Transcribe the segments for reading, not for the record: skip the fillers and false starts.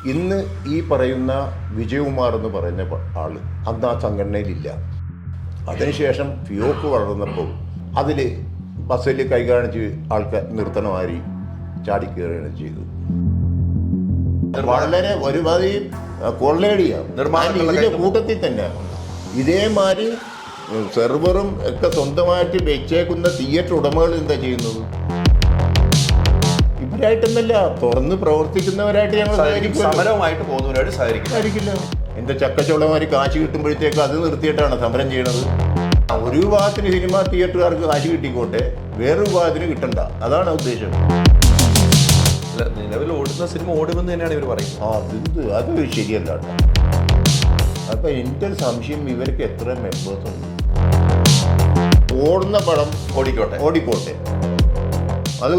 ഇന്ന് ഈ പറയുന്ന വിജയകുമാർ എന്ന് പറയുന്ന ആള് അന്ന് ആ സംഘടനയിലില്ല. അതിനുശേഷം ഫിയോക്ക് വളർന്നപ്പോൾ അതിൽ ബസ്സിൽ കൈ കാണിച്ച് ആൾക്കാർ നിർത്തണമാരി ചാടിക്കയറുകയാണ് ചെയ്തത്. വളരെ ഒരുമാതിരി കൊള്ളേടിയാണ്. ഇതിന്റെ കൂട്ടത്തിൽ തന്നെ ഇതേമാതിരി സെർവറും ഒക്കെ സ്വന്തമായിട്ട് വെച്ചേക്കുന്ന തിയേറ്റർ ഉടമകൾ എന്താ ചെയ്യുന്നത്? ഇവരായിട്ടൊന്നല്ല, തുറന്ന് പ്രവർത്തിക്കുന്നവരായിട്ട് ഞങ്ങൾ സമരവുമായിട്ട് പോകുന്നവരായിട്ട് സഹകരിക്കില്ല. എന്റെ ചക്കച്ചോളമാര് കാശ് കിട്ടുമ്പോഴത്തേക്ക് അത് നിർത്തിയിട്ടാണ് സമരം ചെയ്യണത്. ഒരു വിഭാഗത്തിന് സിനിമാ തിയേറ്ററുകാർക്ക് കാശ് കിട്ടിക്കോട്ടെ, വേറൊരു വിഭാഗത്തിന് കിട്ടണ്ട, അതാണ് ഉദ്ദേശം. നിലവിൽ ഓടുന്ന സിനിമ ഓടുമെന്ന് തന്നെയാണ് ഇവർ പറയുന്നത്. അത് ശരിയല്ല കേട്ടോ. അപ്പൊ എൻ്റെ ഒരു സംശയം, ഇവർക്ക് എത്ര മെമ്പേഴ്സ് ഉണ്ട്? ഓടുന്ന പടം ഓടിക്കോട്ടെ, അത്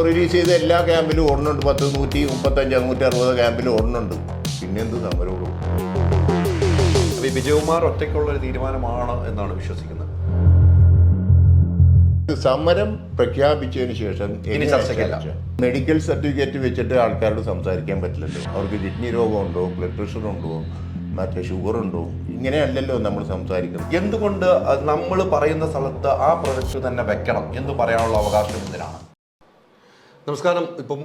റിലീസ് ചെയ്ത എല്ലാ ക്യാമ്പിലും ഓടുന്നുണ്ട്. 135 160 ക്യാമ്പിലും ഓടുന്നുണ്ട്. പിന്നെന്ത് സമരമുള്ളൂ? വിജയകുമാർ ഒറ്റയ്ക്കുള്ള ഒരു തീരുമാനമാണ് എന്നാണ് വിശ്വസിക്കുന്നത്. സമരം പ്രഖ്യാപിച്ചതിന് ശേഷം മെഡിക്കൽ സർട്ടിഫിക്കറ്റ് വെച്ചിട്ട് ആൾക്കാരോട് സംസാരിക്കാൻ പറ്റില്ലല്ലോ. അവർക്ക് കിഡ്നി രോഗമുണ്ടോ, ബ്ലഡ് പ്രഷർ ഉണ്ടോ, മറ്റേ ഷുഗർ ഉണ്ടോ, ഇങ്ങനെയല്ലല്ലോ നമ്മൾ സംസാരിക്കുന്നത്. എന്തുകൊണ്ട് നമ്മൾ പറയുന്ന സ്ഥലത്ത് ആ പ്രൊജക്റ്റ് തന്നെ വെക്കണം എന്ന് പറയാനുള്ള അവകാശം എന്തിനാണ്? നമസ്കാരം. ഇപ്പം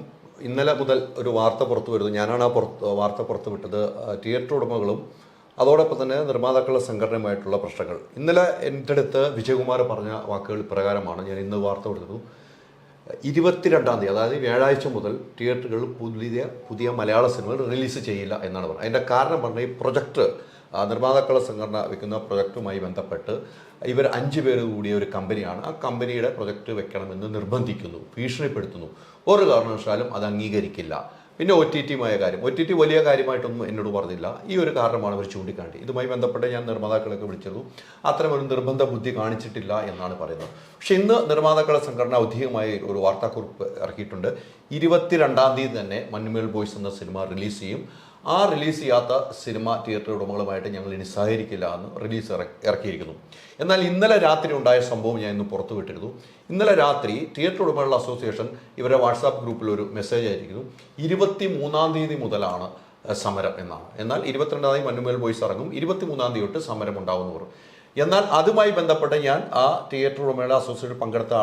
ഇന്നലെ മുതൽ ഒരു വാർത്ത പുറത്തു വരുന്നു. ഞാനാണ് ആ വാർത്ത പുറത്തു വിട്ടത്. തിയേറ്റർ ഉടമകളും അതോടൊപ്പം തന്നെ നിർമ്മാതാക്കളുടെ സംഘടനയുമായിട്ടുള്ള പ്രശ്നങ്ങൾ. ഇന്നലെ എൻ്റെ അടുത്ത് വിജയകുമാർ പറഞ്ഞ വാക്കുകൾ പ്രകാരമാണ് ഞാൻ ഇന്ന് വാർത്ത കൊടുത്തത്. 22-ാം തീയതി, അതായത് വ്യാഴാഴ്ച മുതൽ തിയേറ്ററുകളിൽ പുതിയ മലയാള സിനിമകൾ റിലീസ് ചെയ്യില്ല എന്നാണ് പറഞ്ഞത്. അതിൻ്റെ കാരണം പറഞ്ഞാൽ ഈ പ്രൊജക്റ്റ് നിർമ്മാതാക്കളുടെ സംഘടന വെക്കുന്ന പ്രൊജക്റ്റുമായി ബന്ധപ്പെട്ട് ഇവർ 5 പേര് കൂടിയ ഒരു കമ്പനിയാണ്. ആ കമ്പനിയുടെ പ്രൊജക്റ്റ് വെക്കണമെന്ന് നിർബന്ധിക്കുന്നു, ഭീഷണിപ്പെടുത്തുന്നു. ഒരു കാരണവശാലും അത് അംഗീകരിക്കില്ല. പിന്നെ OTT-മായ കാര്യം, OTT വലിയ കാര്യമായിട്ടൊന്നും എന്നോട് പറഞ്ഞില്ല. ഈ ഒരു കാരണമാണ് അവർ ചൂണ്ടിക്കാട്ടി. ഇതുമായി ബന്ധപ്പെട്ട് ഞാൻ നിർമ്മാതാക്കളൊക്കെ വിളിച്ചിരുന്നു. അത്തരമൊരു നിർബന്ധ ബുദ്ധി കാണിച്ചിട്ടില്ല എന്നാണ് പറയുന്നത്. പക്ഷെ ഇന്ന് നിർമ്മാതാക്കളുടെ സംഘടന ഔദ്യോഗികമായി ഒരു വാർത്താക്കുറിപ്പ് ഇറക്കിയിട്ടുണ്ട്. 22-ാം തീയതി തന്നെ മഞ്ഞുമേൽ ബോയ്സ് എന്ന സിനിമ റിലീസ് ചെയ്യും. ആ റിലീസ് ചെയ്യാത്ത സിനിമ തിയേറ്റർ ഉടമകളുമായിട്ട് ഞങ്ങൾ ഇനി സഹകരിക്കില്ല എന്ന് റിലീസ് ഇറക്കിയിരിക്കുന്നു. എന്നാൽ ഇന്നലെ രാത്രി ഉണ്ടായ സംഭവം ഞാൻ ഇന്ന് പുറത്തു വിട്ടിരുന്നു. ഇന്നലെ രാത്രി തിയേറ്റർ ഉടമകളുടെ അസോസിയേഷൻ ഇവരുടെ വാട്സാപ്പ് ഗ്രൂപ്പിൽ ഒരു മെസ്സേജ് ആയിരിക്കുന്നു. 23-ാം തീയതി മുതലാണ് സമരം എന്നാണ്. എന്നാൽ 22-ാം തീയതി മഞ്ഞുമേൽ ബോയ്സ് ഇറങ്ങും, 23-ാം തീയതി തൊട്ട് സമരം ഉണ്ടാവുമെന്ന് പറഞ്ഞു. എന്നാൽ അതുമായി ബന്ധപ്പെട്ട് ഞാൻ ആ തിയേറ്റർ ഉടമകളുടെ അസോസിയേഷൻ പങ്കെടുത്ത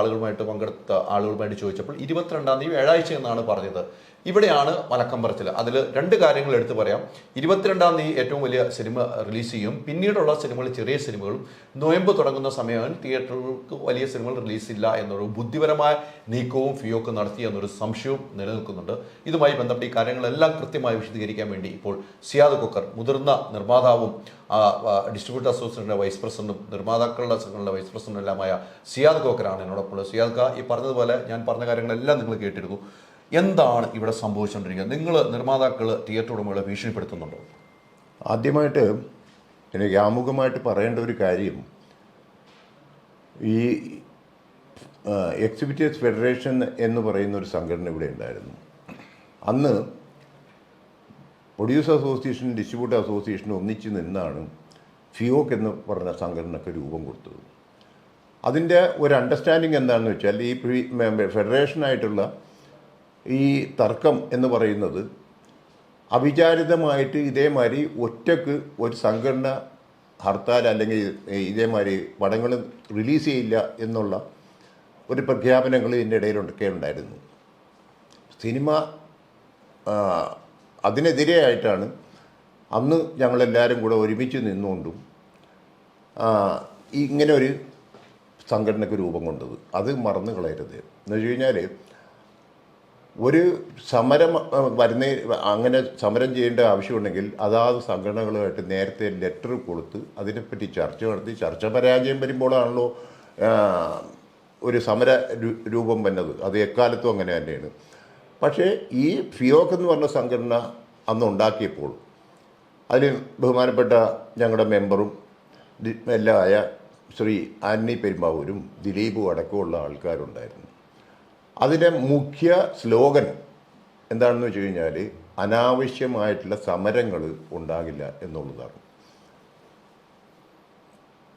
ആളുകളുമായിട്ട് ചോദിച്ചപ്പോൾ 22-ാം തീയതി വ്യാഴാഴ്ച എന്നാണ് പറഞ്ഞത്. ഇവിടെയാണ് മലക്കം പറച്ചിൽ. അതിൽ 2 കാര്യങ്ങൾ എടുത്തു പറയാം. 22-ാം തീയതി ഏറ്റവും വലിയ സിനിമ റിലീസ് ചെയ്യും. പിന്നീടുള്ള സിനിമകൾ ചെറിയ സിനിമകളും നോയമ്പ് തുടങ്ങുന്ന സമയം തിയേറ്ററുകൾക്ക് വലിയ സിനിമകൾ റിലീസില്ല എന്നൊരു ബുദ്ധിപരമായ നീക്കവും ഫിയോക്ക് നടത്തി എന്നൊരു സംശയവും നിലനിൽക്കുന്നുണ്ട്. ഇതുമായി ബന്ധപ്പെട്ട് ഈ കാര്യങ്ങളെല്ലാം കൃത്യമായി വിശദീകരിക്കാൻ വേണ്ടി ഇപ്പോൾ സിയാദ് കൊക്കർ, മുതിർന്ന നിർമ്മാതാവും ഡിസ്ട്രിബ്യൂട്ടർ അസോസിയേഷൻ്റെ വൈസ് പ്രസിഡന്റും നിർമ്മാതാക്കളുടെ സംഘടനയുടെ വൈസ് പ്രസിഡന്റും എല്ലാമായ സിയാദ് കൊക്കറാണ് എന്നോടൊപ്പം. സിയാദ് ഈ പറഞ്ഞതുപോലെ ഞാൻ പറഞ്ഞ കാര്യങ്ങളെല്ലാം നിങ്ങൾ കേട്ടിരുന്നു. എന്താണ് ഇവിടെ സംഭവിച്ചുകൊണ്ടിരിക്കുന്നത്? നിങ്ങൾ നിർമ്മാതാക്കൾ തിയേറ്റർ ഉടമകളെ ഭീഷണിപ്പെടുത്തുന്നുണ്ടോ? ആദ്യമായിട്ട് എനിക്ക് ആമുഖമായിട്ട് പറയേണ്ട ഒരു കാര്യം, ഈ എക്സിബിറ്റേഴ്സ് ഫെഡറേഷൻ എന്ന് പറയുന്ന ഒരു സംഘടന ഇവിടെ ഉണ്ടായിരുന്നു. അന്ന് പ്രൊഡ്യൂസർ അസോസിയേഷൻ, ഡിസ്ട്രിബ്യൂട്ടർ അസോസിയേഷൻ ഒന്നിച്ച് നിന്നാണ് ഫിയോക്ക് എന്ന് പറഞ്ഞ സംഘടനയ്ക്ക് രൂപം കൊടുത്തത്. അതിൻ്റെ ഒരു അണ്ടർസ്റ്റാൻഡിങ് എന്താണെന്ന് വെച്ചാൽ, ഈ ഫെഡറേഷനായിട്ടുള്ള ഈ തർക്കം എന്ന് പറയുന്നത് അവിചാരിതമായിട്ട് ഇതേമാതിരി ഒറ്റക്ക് ഒരു സംഘടന ഹർത്താൽ അല്ലെങ്കിൽ ഇതേമാതിരി പടങ്ങൾ റിലീസ് ചെയ്യില്ല എന്നുള്ള ഒരു പ്രഖ്യാപനങ്ങൾ ഇതിൻ്റെ ഇടയിലൊക്കെ ഉണ്ടായിരുന്നു. സിനിമ അതിനെതിരെയായിട്ടാണ് അന്ന് ഞങ്ങളെല്ലാവരും കൂടെ ഒരുമിച്ച് നിന്നുകൊണ്ടും ഇങ്ങനെ ഒരു സംഘടനയ്ക്ക് രൂപം കൊണ്ടത്. അത് മറന്നു കളയരുത്. എന്ന് വെച്ച് കഴിഞ്ഞാൽ, ഒരു സമരം അങ്ങനെ സമരം ചെയ്യേണ്ട ആവശ്യമുണ്ടെങ്കിൽ അതാത് സംഘടനകളുമായിട്ട് നേരത്തെ ലെറ്റർ കൊടുത്ത് അതിനെപ്പറ്റി ചർച്ച നടത്തി, ചർച്ച പരാജയം വരുമ്പോഴാണല്ലോ ഒരു സമര രൂപം വന്നത്. അത് എക്കാലത്തും അങ്ങനെ തന്നെയാണ്. പക്ഷേ ഈ ഫിയോക്ക് എന്ന് പറഞ്ഞ സംഘടന അന്ന് ഉണ്ടാക്കിയപ്പോൾ അതിൽ ബഹുമാനപ്പെട്ട ഞങ്ങളുടെ മെമ്പറും എല്ലാം ആയ ശ്രീ ആന്റണി പെരുമ്പാവൂരും ദിലീപും അടക്കമുള്ള ആൾക്കാരുണ്ടായിരുന്നു. അതിൻ്റെ മുഖ്യ സ്ലോഗൻ എന്താണെന്ന് വെച്ച് കഴിഞ്ഞാൽ, അനാവശ്യമായിട്ടുള്ള സമരങ്ങൾ ഉണ്ടാകില്ല എന്നുള്ളതാണ്.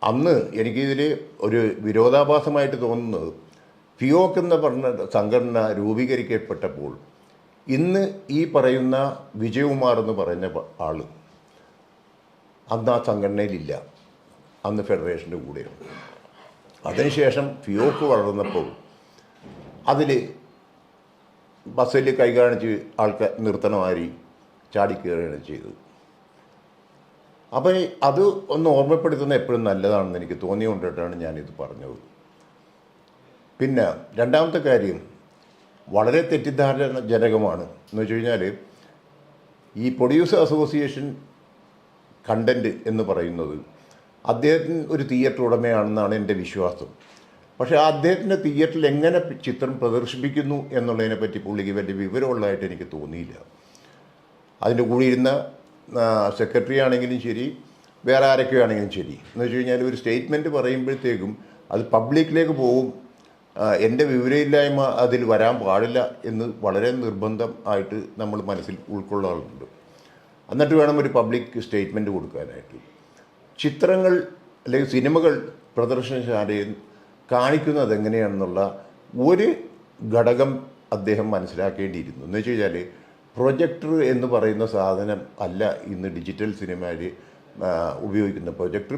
അന്ന് എനിക്കിതിൽ ഒരു വിരോധാഭാസമായിട്ട് തോന്നുന്നത്, ഫിയോക്ക് എന്ന് പറഞ്ഞ സംഘടന രൂപീകരിക്കപ്പെട്ടപ്പോൾ ഇന്ന് ഈ പറയുന്ന വിജയകുമാർ എന്ന് പറയുന്ന ആൾ അന്ന് ആ സംഘടനയിലില്ല, അന്ന് ഫെഡറേഷൻ്റെ കൂടെയാണ്. അതിനുശേഷം ഫിയോക്ക് വളർന്നപ്പോൾ അതിൽ ബസ്സിൽ കൈ കാണിച്ച് ആൾക്കാർ നിർത്തണമാതിരി ചാടിക്കയറുകയാണ് ചെയ്തത്. അപ്പം അത് ഒന്ന് ഓർമ്മപ്പെടുത്തുന്നത് എപ്പോഴും നല്ലതാണെന്ന് എനിക്ക് തോന്നിയുകൊണ്ടിട്ടാണ് ഞാനിത് പറഞ്ഞത്. പിന്നെ രണ്ടാമത്തെ കാര്യം വളരെ തെറ്റിദ്ധാരണജനകമാണ് എന്ന് വെച്ച് കഴിഞ്ഞാൽ ഈ പ്രൊഡ്യൂസർ അസോസിയേഷൻ കണ്ടൻറ്റ് എന്ന് പറയുന്നത് അദ്ദേഹത്തിന് ഒരു തിയേറ്റർ ഉടമയാണെന്നാണ് എൻ്റെ വിശ്വാസം. പക്ഷേ അദ്ദേഹത്തിൻ്റെ തിയേറ്ററിൽ എങ്ങനെ ചിത്രം പ്രദർശിപ്പിക്കുന്നു എന്നുള്ളതിനെപ്പറ്റി പുള്ളിക്ക് വലിയ വിവരമുള്ളതായിട്ട് എനിക്ക് തോന്നിയില്ല. അതിൻ്റെ കൂടെ ഇരുന്ന സെക്രട്ടറി ആണെങ്കിലും ശരി, വേറെ ആരൊക്കെ ആണെങ്കിലും ശരി, എന്ന് വെച്ച് കഴിഞ്ഞാൽ ഒരു സ്റ്റേറ്റ്മെൻറ്റ് പറയുമ്പോഴത്തേക്കും അത് പബ്ലിക്കിലേക്ക് പോകും, എൻ്റെ വിവരമില്ലായ്മ അതിൽ വരാൻ പാടില്ല എന്ന് വളരെ നിർബന്ധം ആയിട്ട് നമ്മൾ മനസ്സിൽ ഉൾക്കൊള്ളാറുണ്ട്. എന്നിട്ട് വേണം ഒരു പബ്ലിക് സ്റ്റേറ്റ്മെൻറ്റ് കൊടുക്കാനായിട്ട്. ചിത്രങ്ങൾ അല്ലെങ്കിൽ സിനിമകൾ പ്രദർശനശാലയിൽ കാണിക്കുന്നത് എങ്ങനെയാണെന്നുള്ള ഒരു ഘടകം അദ്ദേഹം മനസ്സിലാക്കേണ്ടിയിരുന്നു. എന്ന് വെച്ച് കഴിഞ്ഞാൽ പ്രൊജക്ടർ എന്ന് പറയുന്ന സാധനം അല്ല ഇന്ന് ഡിജിറ്റൽ സിനിമയിൽ ഉപയോഗിക്കുന്ന. പ്രൊജക്ടർ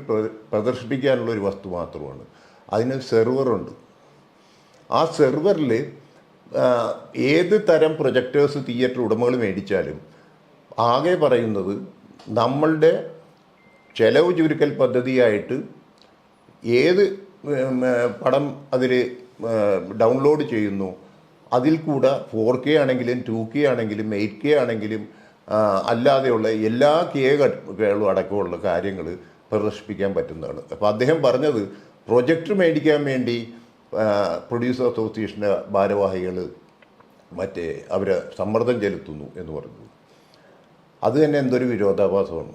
പ്രദർശിപ്പിക്കാനുള്ള ഒരു വസ്തു മാത്രമാണ്. അതിന് സെർവറുണ്ട്. ആ സെർവറിൽ ഏത് തരം പ്രൊജക്ടേഴ്സ് തിയേറ്റർ ഉടമകൾ മേടിച്ചാലും ആകെ പറയുന്നത് നമ്മളുടെ ചെലവ് ചുരുക്കൽ പദ്ധതിയായിട്ട് ഏത് പടം അതിൽ ഡൗൺലോഡ് ചെയ്യുന്നു അതിൽ കൂടെ 4K ആണെങ്കിലും 2K ആണെങ്കിലും 8K ആണെങ്കിലും അല്ലാതെയുള്ള എല്ലാ കേകളും അടക്കമുള്ള കാര്യങ്ങൾ പ്രദർശിപ്പിക്കാൻ പറ്റുന്നതാണ്. അപ്പോൾ അദ്ദേഹം പറഞ്ഞത് പ്രൊജക്ടർ മേടിക്കാൻ വേണ്ടി പ്രൊഡ്യൂസർ അസോസിയേഷൻ്റെ ഭാരവാഹികൾ മറ്റേ അവരെ സമ്മർദ്ദം ചെലുത്തുന്നു എന്ന് പറഞ്ഞു. അത് തന്നെ എന്തൊരു വിരോധാഭാസമാണ്.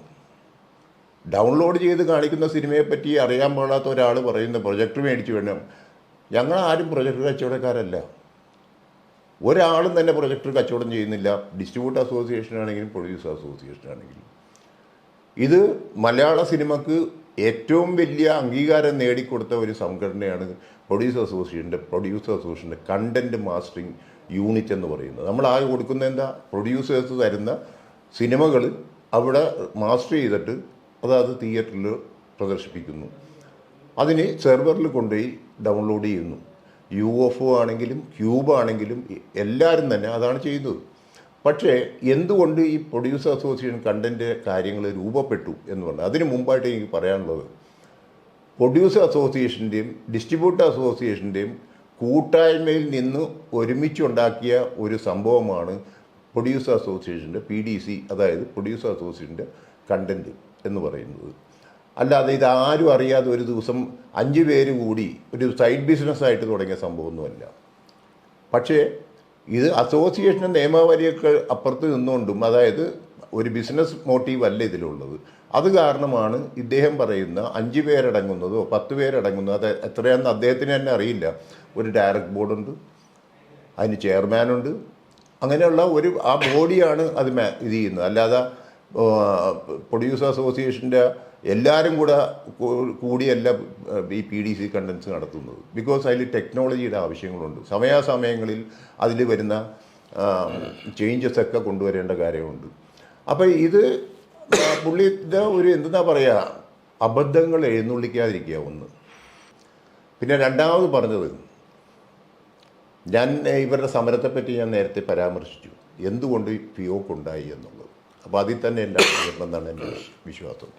ഡൗൺലോഡ് ചെയ്ത് കാണിക്കുന്ന സിനിമയെപ്പറ്റി അറിയാൻ പാടാത്ത ഒരാൾ പറയുന്ന പ്രൊജക്ടർ മേടിച്ച് വേണം. ഞങ്ങളാരും പ്രൊജക്ടർ കച്ചവടക്കാരല്ല, ഒരാളും തന്നെ പ്രൊജക്ടർ കച്ചവടം ചെയ്യുന്നില്ല. ഡിസ്ട്രിബ്യൂട്ടർ അസോസിയേഷൻ ആണെങ്കിലും പ്രൊഡ്യൂസർ അസോസിയേഷൻ ആണെങ്കിലും. ഇത് മലയാള സിനിമക്ക് ഏറ്റവും വലിയ അംഗീകാരം നേടിക്കൊടുത്ത ഒരു സംഘടനയാണ് പ്രൊഡ്യൂസർ അസോസിയേഷൻ്റെ കണ്ടൻറ് മാസ്റ്ററിങ് യൂണിറ്റ് എന്ന് പറയുന്നത്. നമ്മൾ ആകെ കൊടുക്കുന്ന എന്താ, പ്രൊഡ്യൂസേഴ്സ് തരുന്ന സിനിമകൾ അവിടെ മാസ്റ്റർ ചെയ്തിട്ട് അതായത് തിയേറ്ററിൽ പ്രദർശിപ്പിക്കുന്നു. അതിന് സെർവറിൽ കൊണ്ടുപോയി ഡൗൺലോഡ് ചെയ്യുന്നു. UFO ആണെങ്കിലും ക്യൂബ് ആണെങ്കിലും എല്ലാവരും തന്നെ അതാണ് ചെയ്യുന്നത്. പക്ഷേ എന്തുകൊണ്ട് ഈ പ്രൊഡ്യൂസർ അസോസിയേഷൻ കണ്ടൻറ് കാര്യങ്ങൾ രൂപപ്പെട്ടു എന്ന് പറഞ്ഞാൽ അതിന് മുമ്പായിട്ട് എനിക്ക് പറയാനുള്ളത്, പ്രൊഡ്യൂസർ അസോസിയേഷൻ്റെയും ഡിസ്ട്രിബ്യൂട്ടർ അസോസിയേഷൻ്റെയും കൂട്ടായ്മയിൽ നിന്ന് ഒരുമിച്ചുണ്ടാക്കിയ ഒരു സംഭവമാണ് പ്രൊഡ്യൂസർ അസോസിയേഷൻ്റെ PDC, അതായത് പ്രൊഡ്യൂസർ അസോസിയേഷൻ്റെ കണ്ടൻറ് എന്ന് പറയുന്നത്. അല്ലാതെ ഇതാരും അറിയാതെ ഒരു ദിവസം 5 പേര് കൂടി ഒരു സൈഡ് ബിസിനസ്സായിട്ട് തുടങ്ങിയ സംഭവമൊന്നുമല്ല. പക്ഷേ ഇത് അസോസിയേഷൻ്റെ നിയമാവലിയൊക്കെ അപ്പുറത്ത് നിന്നുകൊണ്ടും, അതായത് ഒരു ബിസിനസ് മോട്ടീവ് അല്ല ഇതിലുള്ളത്. അത് കാരണമാണ് ഇദ്ദേഹം പറയുന്ന 5 പേരടങ്ങുന്നതോ 10 പേരടങ്ങുന്നതോ അത് എത്രയാണെന്ന് അദ്ദേഹത്തിന് തന്നെ അറിയില്ല. ഒരു ഡയറക്ട് ബോർഡുണ്ട്, അതിന് ചെയർമാനുണ്ട്, അങ്ങനെയുള്ള ആ ബോഡിയാണ് അത് ഇത് ചെയ്യുന്നത്. അല്ലാതെ പ്രൊഡ്യൂസർ അസോസിയേഷൻ്റെ എല്ലാവരും കൂടിയല്ല ഈ PDC കണ്ടൻസ് നടത്തുന്നത്. ബിക്കോസ് അതിൽ ടെക്നോളജിയുടെ ആവശ്യങ്ങളുണ്ട്. സമയാസമയങ്ങളിൽ അതിൽ വരുന്ന ചേഞ്ചസ് ഒക്കെ കൊണ്ടുവരേണ്ട കാര്യമുണ്ട്. അപ്പോൾ ഇത് പുള്ളിയുടെ ഒരു എന്താ പറയുക, അബദ്ധങ്ങൾ എഴുന്നള്ളിക്കാതിരിക്കുക ഒന്ന്. പിന്നെ രണ്ടാമത് പറഞ്ഞത്, ഞാൻ ഇവരുടെ സമരത്തെപ്പറ്റി ഞാൻ നേരത്തെ പരാമർശിച്ചു, എന്തുകൊണ്ട് ഫിയോക്ക് ഉണ്ടായി എന്നുള്ളത്. അപ്പോൾ അതിൽ തന്നെ എല്ലാം എന്നാണ് എൻ്റെ വിശ്വാസം.